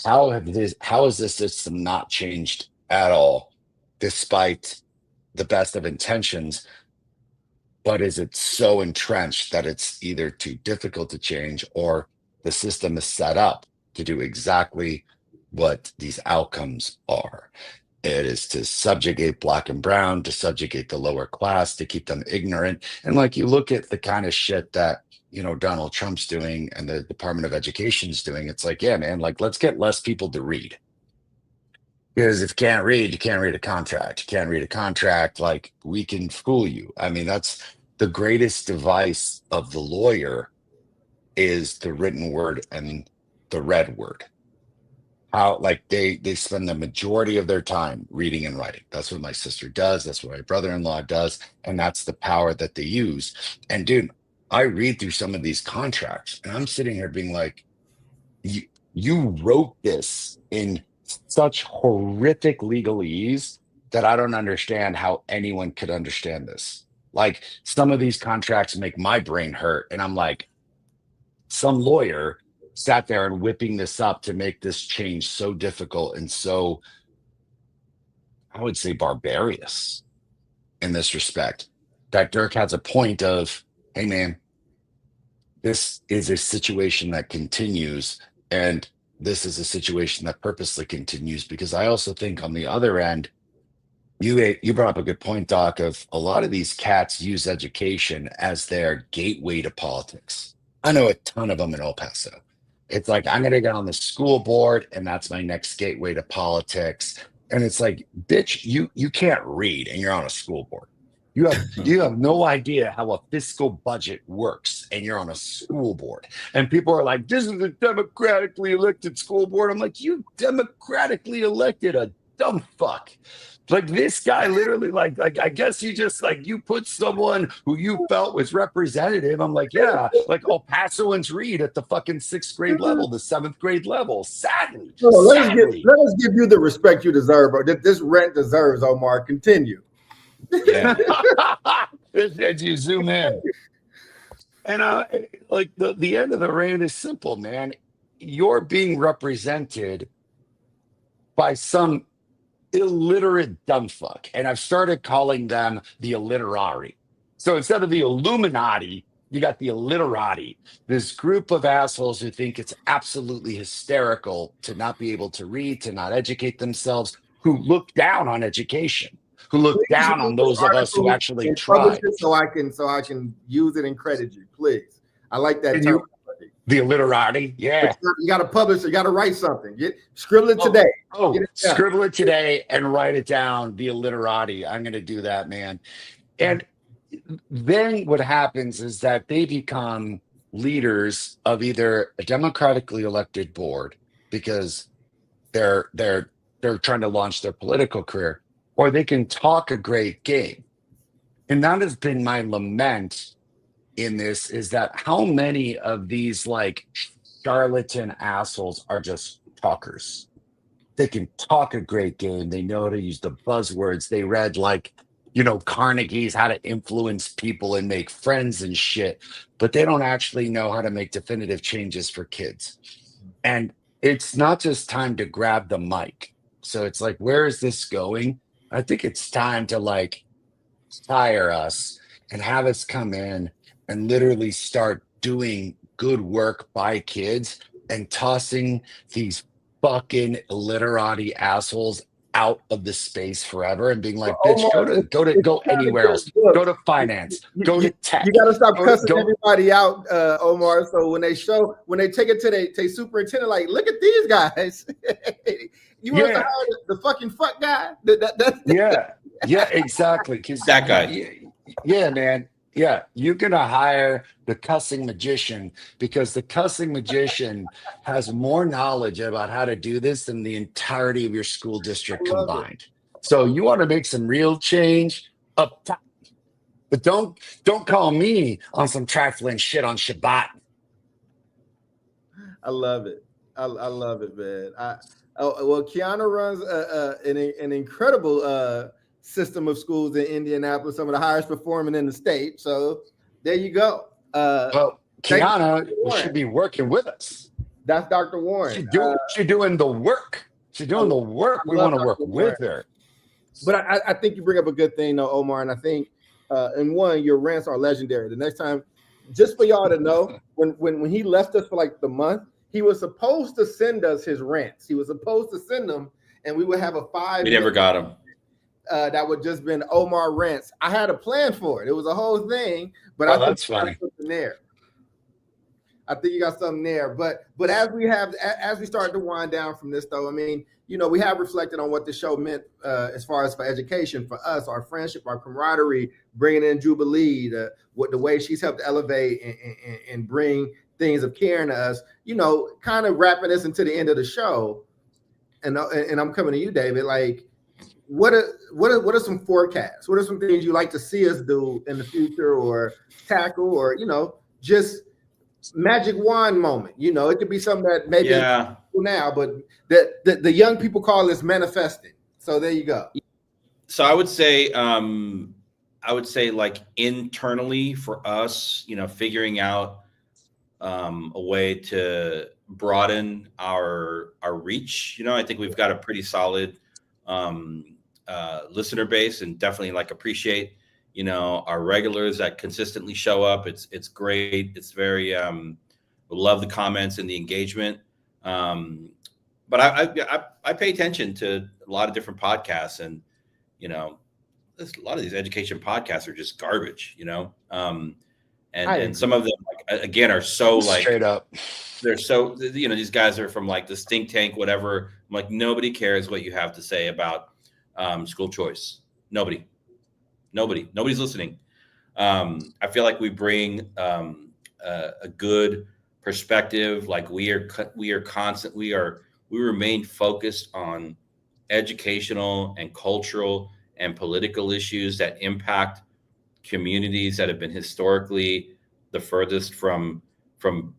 how has this system not changed at all, despite the best of intentions? But is it so entrenched that it's either too difficult to change, or the system is set up to do exactly what these outcomes are? It is to subjugate Black and brown, to subjugate the lower class, to keep them ignorant. And like, you look at the kind of shit that Donald Trump's doing and the Department of Education's doing, it's like, yeah, man, like, let's get less people to read. Because if you can't read, you can't read a contract. You can't read a contract, like, we can fool you. I mean, that's the greatest device of the lawyer, is the written word and the read word. How, like, they spend the majority of their time reading and writing. That's what my sister does. That's what my brother-in-law does. And that's the power that they use. And dude, I read through some of these contracts and I'm sitting here being like, you wrote this in such horrific legalese that I don't understand how anyone could understand this. Like, some of these contracts make my brain hurt. And I'm like, some lawyer sat there and whipping this up to make this change so difficult and so, I would say, barbarous in this respect, that Dirk has a point of, hey man, this is a situation that continues, and this is a situation that purposely continues. Because I also think on the other end, you brought up a good point, Doc, of a lot of these cats use education as their gateway to politics. I know a ton of them in El Paso. It's like, I'm going to get on the school board and that's my next gateway to politics. And it's like, bitch, you can't read and you're on a school board. You have no idea how a fiscal budget works and you're on a school board. And people are like, this is a democratically elected school board. I'm like, you democratically elected a dumb fuck. Like, this guy literally, like I guess you just, like, you put someone who you felt was representative. I'm like, yeah, like El Pasoans read at the fucking 6th grade level, the 7th grade level. Sadly. Let us give you the respect you deserve, bro. This rent deserves, Omar. Continue. Yeah. As you zoom in. And like, the end of the rant is simple, man. You're being represented by some illiterate dumb fuck. And I've started calling them the illiterati. So instead of the Illuminati, you got the illiterati, this group of assholes who think it's absolutely hysterical to not be able to read, to not educate themselves, who look down on education, who look down on those of us who actually try. So I can use it and credit you, please. I like that term. The illiterati, yeah. You got to publish. You got to write something. Scribble it today. Scribble it today and write it down. The illiterati. I'm going to do that, man. And then what happens is that they become leaders of either a democratically elected board because they're trying to launch their political career, or they can talk a great game. And that has been my lament in this, is that how many of these, like, charlatan assholes are just talkers. They can talk a great game. They know how to use the buzzwords. They read, like, Carnegie's how to influence people and make friends and shit, but they don't actually know how to make definitive changes for kids. And it's not just time to grab the mic. So it's like, where is this going? I think it's time to like hire us and have us come in and literally start doing good work by kids and tossing these fucking literati assholes out of the space forever and being like, bitch, go anywhere else. Go to finance. Go to tech. You gotta stop cussing everybody out, Omar. So when they take it to the superintendent, like, look at these guys. You want to hire the fucking fuck guy? Yeah, exactly. That guy. Yeah, man. Yeah, you're gonna hire the cussing magician because the cussing magician has more knowledge about how to do this than the entirety of your school district combined. So you want to make some real change up top, but don't call me on some trifling shit on Shabbat. I love it. I love it, man. Well, Kiana runs an incredible system of schools in Indianapolis, some of the highest performing in the state. So there you go. Well, Kiana should be working with us. That's Dr. Warren. She's doing the work. She's doing the work. We want to work with her. But I think you bring up a good thing, though, Omar. And I think, and one, your rants are legendary. The next time, just for y'all to know, when he left us for like the month, he was supposed to send us his rants. He was supposed to send them, and we would have a 5. We never got him. That would just been Omar rants. I had a plan for it. It was a whole thing, but I think that's funny. There. I think you got something there. But as we start to wind down from this, though, I mean, we have reflected on what the show meant as far as for education for us, our friendship, our camaraderie, bringing in Jubilee, the way she's helped elevate and bring things of caring to us. Kind of wrapping this into the end of the show, and I'm coming to you, David. Like, what are some forecasts? What are some things you like to see us do in the future, or tackle, or just magic wand moment? It could be something that maybe now, but the young people call this manifesting. So there you go. So I would say like internally for us, figuring out a way to broaden our reach. I think we've got a pretty solid listener base, and definitely like appreciate our regulars that consistently show up. It's great. It's very we love the comments and the engagement. But I pay attention to a lot of different podcasts, and a lot of these education podcasts are just garbage, and some of them again are so like straight up. They're so these guys are from like this think tank, whatever. I'm like, nobody cares what you have to say about school choice. Nobody's listening. I feel like we bring a good perspective. Like we remain focused on educational and cultural and political issues that impact communities that have been historically the furthest from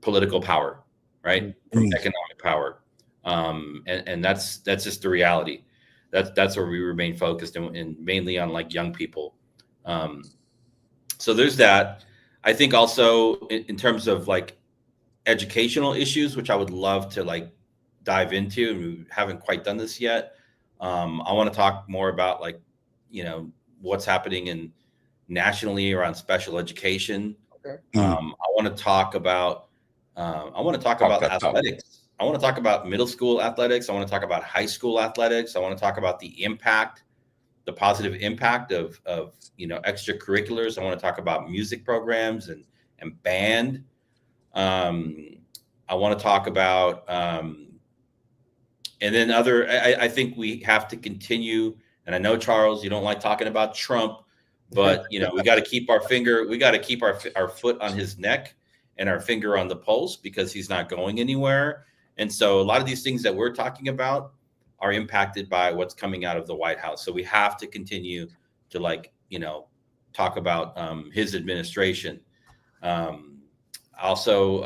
political power, right? From economic power. And that's just the reality. That's where we remain focused, and mainly on like young people. So there's that. I think also in terms of like educational issues, which I would love to like dive into, and we haven't quite done this yet. I want to talk more about like, what's happening nationally around special education. Okay. I want to talk about athletics. I want to talk about middle school athletics. I want to talk about high school athletics. I want to talk about the positive impact of extracurriculars. I want to talk about music programs and band. I want to talk about and then I think we have to continue. And I know, Charles, you don't like talking about Trump, but we got to keep our foot on his neck and our finger on the pulse, because he's not going anywhere. And so a lot of these things that we're talking about are impacted by what's coming out of the White House. So we have to continue to talk about his administration. Also,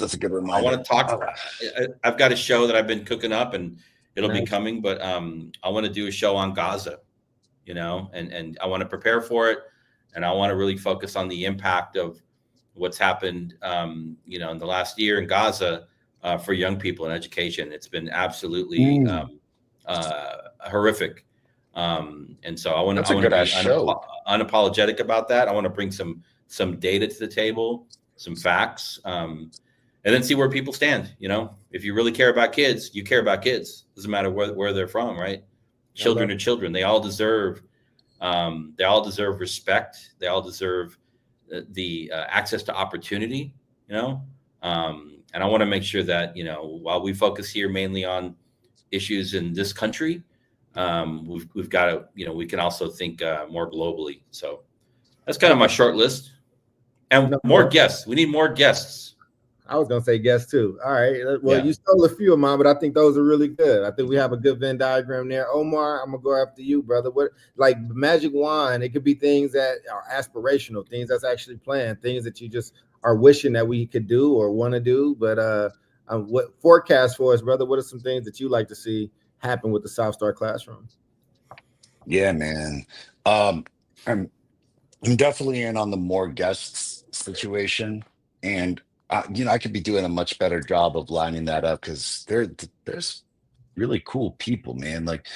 that's a good reminder. I want to talk. I've got a show that I've been cooking up, and it'll be coming. But I want to do a show on Gaza. and I want to prepare for it. And I want to really focus on the impact of what's happened, in the last year in Gaza for young people in education. It's been absolutely horrific. And so I want to be unapologetic about that. I want to bring some data to the table, some facts, and then see where people stand. If you really care about kids, you care about kids. Doesn't matter where they're from, right? Children are children. They all deserve respect. They all deserve the access to opportunity, and I want to make sure that, while we focus here mainly on issues in this country, we've got to, we can also think more globally. So that's kind of my short list, and more guests. We need more guests. I was gonna say guests too. All right. Well, you stole a few of mine, but I think those are really good. I think we have a good Venn diagram there. Omar, I'm gonna go after you, brother. What, like magic wand? It could be things that are aspirational, things that's actually planned, things that you just are wishing that we could do or want to do. But what forecast for us, brother? What are some things that you like to see happen with the South Star Classroom? Yeah, man. I'm definitely in on the more guests situation, and I could be doing a much better job of lining that up because there's really cool people, man. Like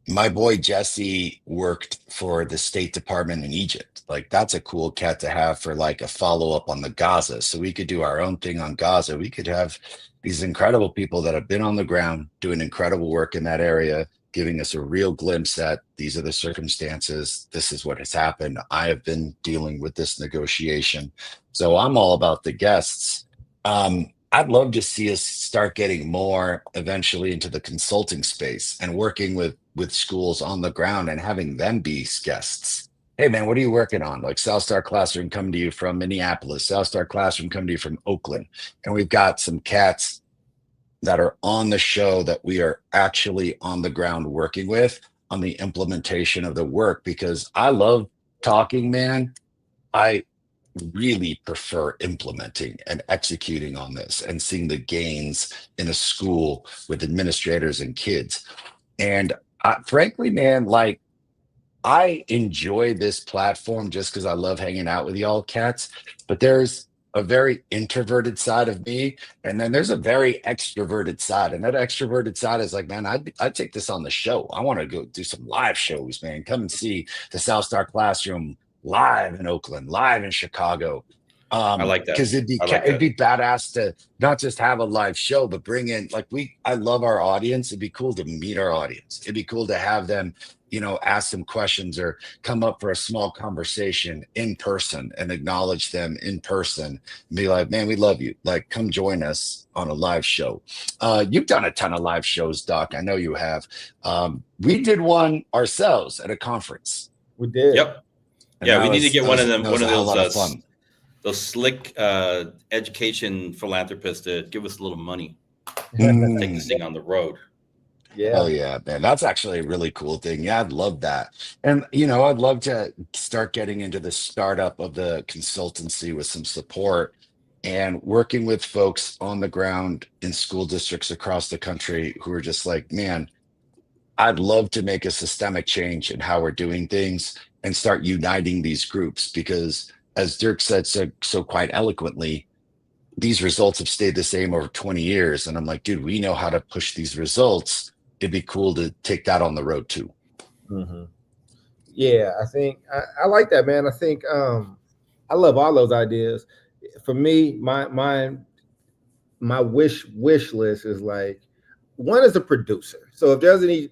my boy Jesse worked for the State Department in Egypt. Like that's a cool cat to have for like a follow-up on the Gaza. So we could do our own thing on Gaza. We could have these incredible people that have been on the ground doing incredible work in that area, giving us a real glimpse at these are the circumstances. This is what has happened. I have been dealing with this negotiation. So I'm all about the guests. I'd love to see us start getting more eventually into the consulting space and working with schools on the ground and having them be guests. Hey man, what are you working on? Like South Star Classroom coming to you from Minneapolis, South Star Classroom coming to you from Oakland. And we've got some cats that are on the show that we are actually on the ground working with on the implementation of the work, because I love talking, man. I really prefer implementing and executing on this and seeing the gains in a school with administrators and kids. And frankly, man, like I enjoy this platform just because I love hanging out with y'all cats, but there's a very introverted side of me, and then there's a very extroverted side, and that extroverted side is like, man, I'd take this on the show. I want to go do some live shows, man. Come and see the South Star Classroom live in Oakland, live in Chicago. I like that because it'd be badass to not just have a live show, but bring in I love our audience. It'd be cool to meet our audience. It'd be cool to have them, ask them questions or come up for a small conversation in person and acknowledge them in person and be like, man, we love you. Like, come join us on a live show. You've done a ton of live shows, Doc. I know you have. We did one ourselves at a conference. We did. Yep. Yeah, we need to get one of them, one of those fun. Those slick education philanthropists to give us a little money. Take this thing on the road. Yeah. Oh yeah, man. That's actually a really cool thing. Yeah, I'd love that. And I'd love to start getting into the startup of the consultancy with some support and working with folks on the ground in school districts across the country who are just like, man, I'd love to make a systemic change in how we're doing things and start uniting these groups, because as Dirk said so quite eloquently, these results have stayed the same over 20 years. And I'm like, dude, we know how to push these results. It'd be cool to take that on the road too. Mm-hmm. Yeah, I think I like that, man. I think I love all those ideas. For me, my wish list is like, one is a producer. So if there's any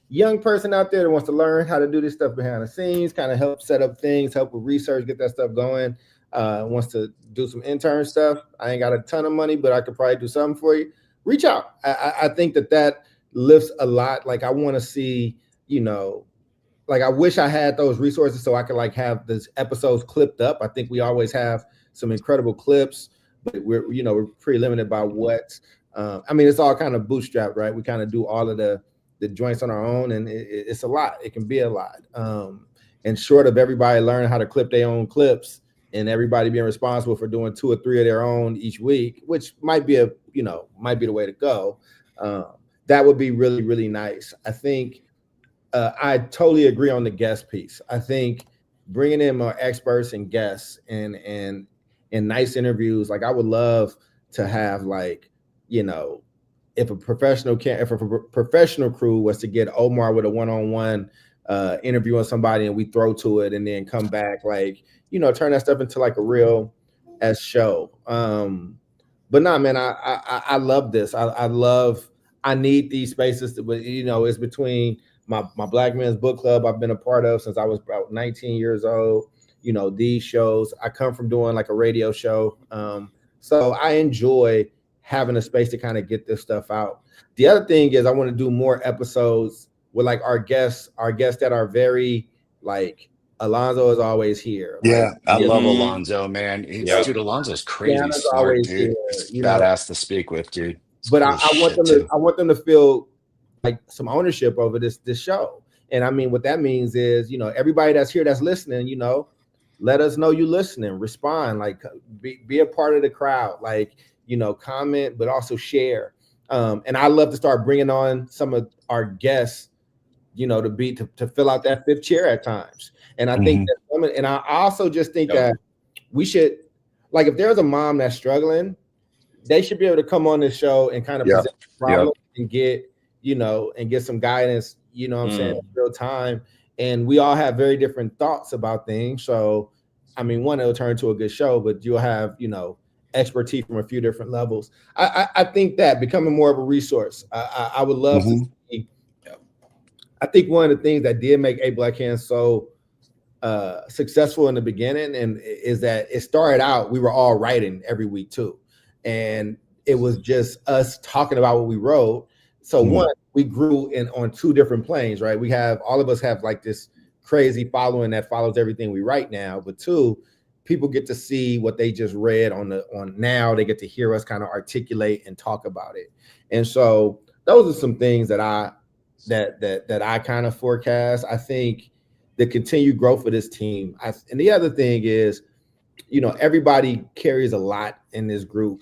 young person out there that wants to learn how to do this stuff behind the scenes, kind of help set up things, help with research, get that stuff going, wants to do some intern stuff. I ain't got a ton of money, but I could probably do something for you. Reach out. I think that lifts a lot. Like I want to see, like I wish I had those resources so I could like have these episodes clipped up. I think we always have some incredible clips, but we're pretty limited by what. It's all kind of bootstrapped, right? We kind of do all of the joints on our own, and it's a lot. It can be a lot. And short of everybody learning how to clip their own clips and everybody being responsible for doing 2 or 3 of their own each week, which might be the way to go. That would be really, really nice. I think I totally agree on the guest piece. I think bringing in more experts and guests and nice interviews. Like I would love to have like, if a professional crew was to get Omar with a one-on-one interview on somebody and we throw to it and then come back, like, turn that stuff into like a real show. But nah, man, I love this. I need these spaces but it's between my Black Men's Book Club I've been a part of since I was about 19 years old. These shows. I come from doing like a radio show. So I enjoy having a space to kind of get this stuff out. The other thing is I want to do more episodes with like our guests that are very like Alonzo is always here. Yeah, like, I love Alonzo, man. Dude, Alonzo's crazy Deanna's smart, always dude. here, Badass to speak with, dude. But I want them to feel like some ownership over this show. And I mean, what that means is, everybody that's here that's listening, let us know you listening, respond, like be a part of the crowd, like, comment, but also share. And I love to start bringing on some of our guests, to fill out that fifth chair at times. And I think that, and I also just think that we should, like, if there's a mom that's struggling, they should be able to come on this show and kind of present the problem and get, and get some guidance, what I'm saying, in real time. And we all have very different thoughts about things. So, I mean, one, it'll turn into a good show, but you'll have, expertise from a few different levels. I think that becoming more of a resource, I would love to see. I think one of the things that did make A Black Hands so successful in the beginning and is that it started out, we were all writing every week too. And it was just us talking about what we wrote. So one, we grew on two different planes, right? All of us have like this crazy following that follows everything we write now. But two, people get to see what they just read on now. They get to hear us kind of articulate and talk about it. And so those are some things that I kind of forecast. I think the continued growth of this team. And the other thing is, everybody carries a lot in this group.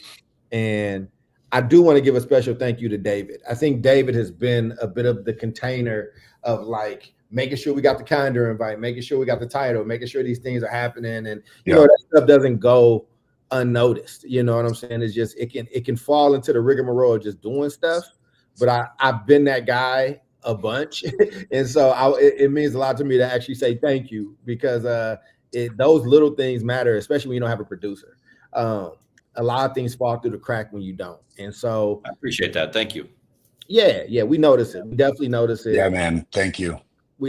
And I do want to give a special thank you to David. I think David has been a bit of the container of like making sure we got the calendar invite, making sure we got the title, making sure these things are happening. And, that stuff doesn't go unnoticed. You know what I'm saying? It's just, it can fall into the rigmarole of just doing stuff. But I've been that guy a bunch. And so it means a lot to me to actually say thank you because those little things matter, especially when you don't have a producer. A lot of things fall through the crack when you don't. And so I appreciate that. Thank you. Yeah, we notice it. We definitely notice it. Yeah, man. Thank you.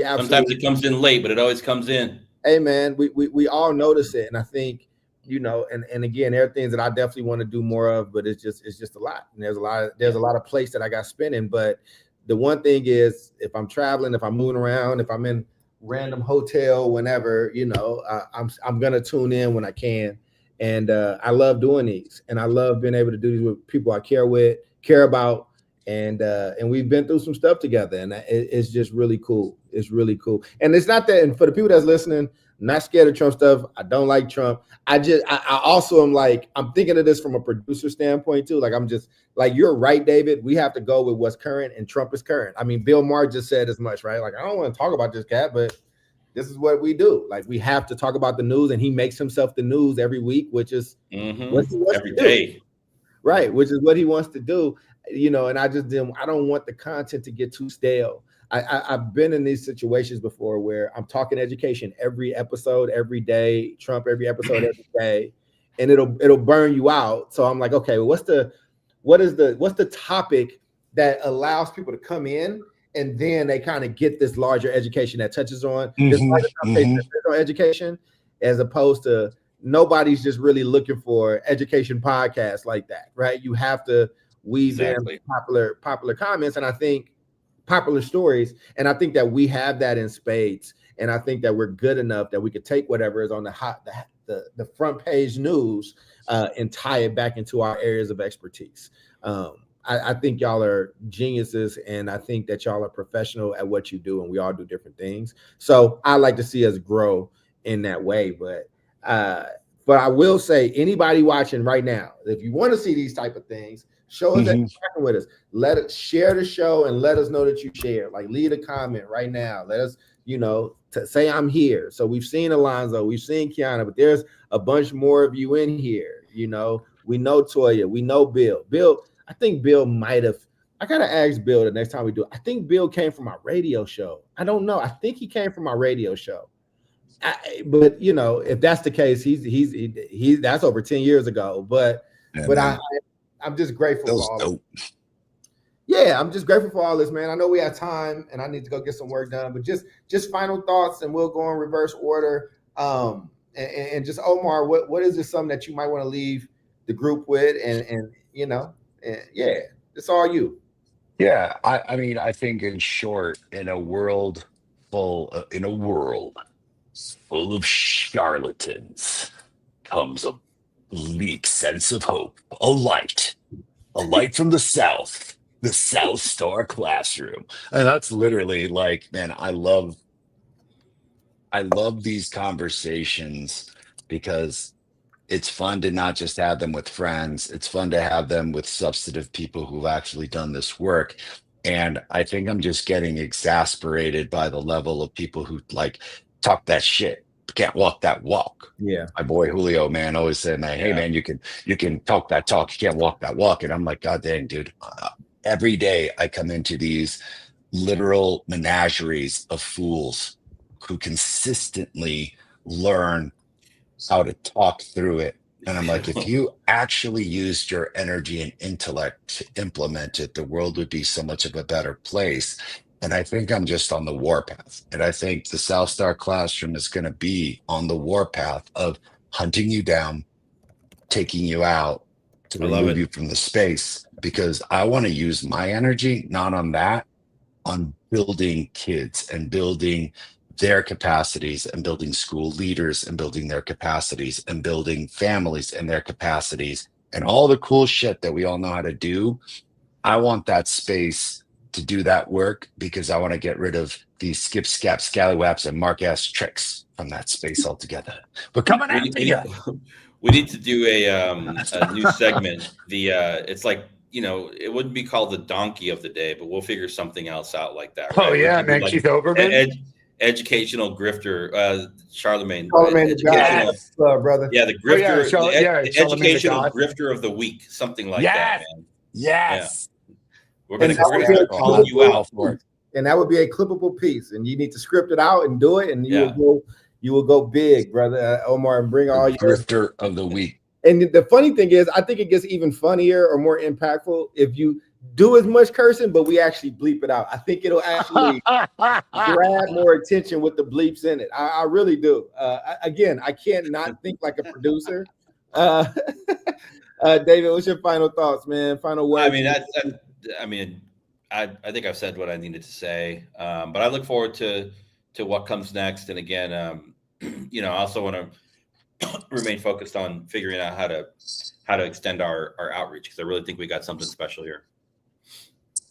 Sometimes it comes in late, but it always comes in. Hey, man, we all notice it. And I think, and again, there are things that I definitely want to do more of, but it's just a lot. And there's a lot of plates that I got spinning. But the one thing is, if I'm traveling, if I'm moving around, if I'm in random hotel, whenever, I'm gonna tune in when I can. And I love doing these, and I love being able to do these with people I care about, and we've been through some stuff together, and it's just really cool. It's really cool, and it's not that. And for the people that's listening, I'm not scared of Trump stuff. I don't like Trump. I also am like, I'm thinking of this from a producer standpoint too. Like I'm just like, you're right, David. We have to go with what's current, and Trump is current. I mean, Bill Maher just said as much, right? Like I don't want to talk about this cat, but this is what we do. Like we have to talk about the news, and he makes himself the news every week, which is what he wants every to do. day. Right, which is what he wants to do. And I don't want the content to get too stale. I've been in these situations before where I'm talking education every episode, every day, Trump every episode, every day, and it'll burn you out. So I'm like, okay, well, what's the topic that allows people to come in and then they kind of get this larger education that touches on this education, as opposed to nobody's just really looking for education podcasts like that, right? You have to weave in popular comments, and I think popular stories, and I think that we have that in spades, and I think that we're good enough that we could take whatever is on the front page news and tie it back into our areas of expertise. I think y'all are geniuses, and I think that y'all are professional at what you do, and we all do different things. So I like to see us grow in that way. But I will say, anybody watching right now, if you want to see these type of things, Show us that you're tracking with us. Let us share the show and let us know that you share. Like, leave a comment right now. Let us, say I'm here. So we've seen Alonzo, we've seen Kiana, but there's a bunch more of you in here. We know Toya, we know Bill. Bill, I think Bill might have. I gotta ask Bill the next time we do it. I think Bill came from our radio show. I don't know. I think he came from our radio show. But if that's the case, he's that's over 10 years ago. But I'm just grateful for all of it. Yeah, I'm just grateful for all this, man. I know we have time and I need to go get some work done, but just final thoughts, and we'll go in reverse order. And just Omar, what is this something that you might want to leave the group with? And yeah, it's all you. Yeah, I think in short, in a world full of charlatans comes a bleak sense of hope, a light from the South Star Classroom. And that's literally like, man, I love these conversations because it's fun to not just have them with friends. It's fun to have them with substantive people who've actually done this work. And I think I'm just getting exasperated by the level of people who like talk that shit, can't walk that walk. Yeah. My boy Julio, man, always said, man, hey, man, you can talk that talk, you can't walk that walk. And I'm like, God dang, dude. Every day I come into these literal menageries of fools who consistently learn how to talk through it. And I'm like, if you actually used your energy and intellect to implement it, the world would be so much of a better place. And I think I'm just on the warpath. And I think the South Star Classroom is going to be on the warpath of hunting you down, taking you out to remove you from the space, because I want to use my energy, not on that, on building kids and building their capacities and building school leaders and building their capacities and building families and their capacities and all the cool shit that we all know how to do. I want that space to do that work because I want to get rid of these skip, scap, scallywaps and mark-ass tricks from that space altogether. But coming after you. We need to do a new segment. It's like, it wouldn't be called the donkey of the day, but we'll figure something else out like that. Right? Oh, yeah, man. Like Keith Overman. Educational grifter, Charlemagne. Yes, brother. Yeah, the grifter, the educational grifter of the week, something like that, man. Yes. Yeah. We're going to call you out for it. And that would be a clippable piece, and you need to script it out and do it, and you will go big, brother, Omar, and bring all your grifter of the week. And the funny thing is, I think it gets even funnier or more impactful if you do as much cursing, but we actually bleep it out. I think it'll actually grab more attention with the bleeps in it. I really do. Again, I can't not think like a producer. David, what's your final thoughts, man? Final words. I think I've said what I needed to say, but I look forward to what comes next. And again, I also want to remain focused on figuring out how to extend our outreach, because I really think we got something special here.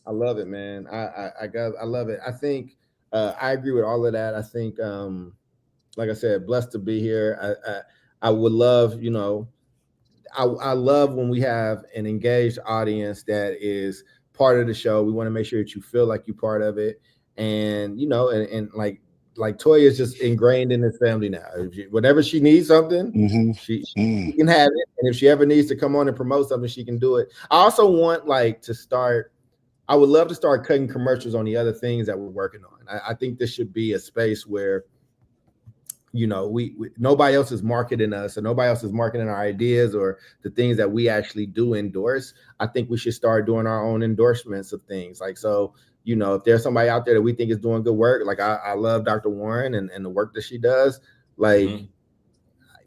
I love it, man. I love it. I think I agree with all of that. I think, like I said, blessed to be here. I would love, I love when we have an engaged audience that is part of the show. We want to make sure that you feel like you're part of it, and and like Toya is just ingrained in this family now. Whenever she needs something, she can have it, and if she ever needs to come on and promote something, she can do it. I also want I would love to start cutting commercials on the other things that we're working on. I think this should be a space where, we nobody else is marketing us, or nobody else is marketing our ideas or the things that we actually do endorse. I think we should start doing our own endorsements of things. Like, so, if there's somebody out there that we think is doing good work, like I love Dr. Warren and the work that she does, like,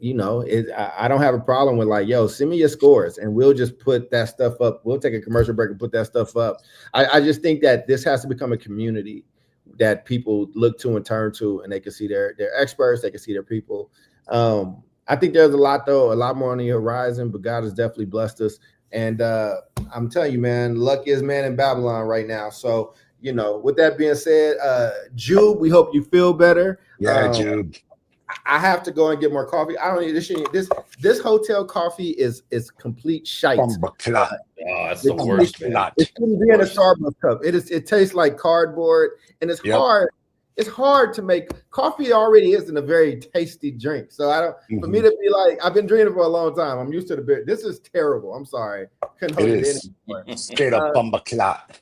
I don't have a problem with like, yo, send me your scores and we'll just put that stuff up. We'll take a commercial break and put that stuff up. I just think that this has to become a community that people look to and turn to, and they can see their experts, they can see their people. I think there's a lot more on the horizon, but God has definitely blessed us. And I'm telling you, man, luck is man in Babylon right now. So, with that being said, Jude, we hope you feel better. Yeah, Jude. I have to go and get more coffee. I don't need this hotel coffee is complete shite. Bumbleclot. Oh, that's the worst, man. It shouldn't be in a Starbucks cup. It tastes like cardboard, and it's hard. It's hard to make coffee. Already isn't a very tasty drink, so I don't. For me to be like, I've been drinking for a long time. I'm used to the beer. This is terrible. I'm sorry. Couldn't hold it anymore. Straight up bumbleclot.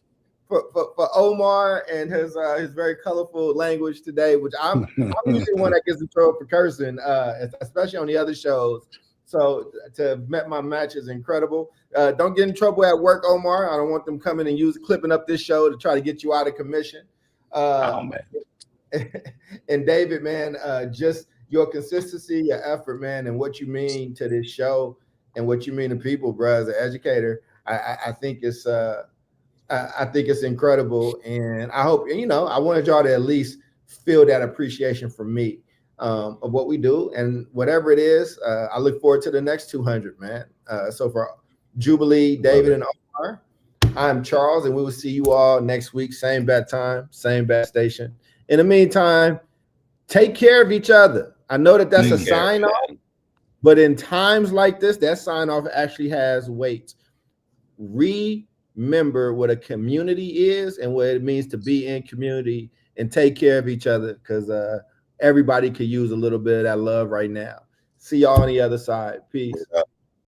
For Omar and his very colorful language today, which I'm usually one that gets in trouble for cursing, especially on the other shows. So to met my match is incredible. Don't get in trouble at work, Omar. I don't want them coming and clipping up this show to try to get you out of commission. Oh man. And David, man, just your consistency, your effort, man, and what you mean to this show and what you mean to people, bro, as an educator. I think it's incredible, and I hope I wanted y'all to at least feel that appreciation from me of what we do, and whatever it is, I look forward to the next 200, man. So for Jubilee, David, and Omar, I'm Charles, and we will see you all next week, same bat time, same bat station. In the meantime, take care of each other. I know that's a sign off, but in times like this, that sign off actually has weight. Remember what a community is and what it means to be in community, and take care of each other, because everybody could use a little bit of that love right now. See y'all on the other side. Peace.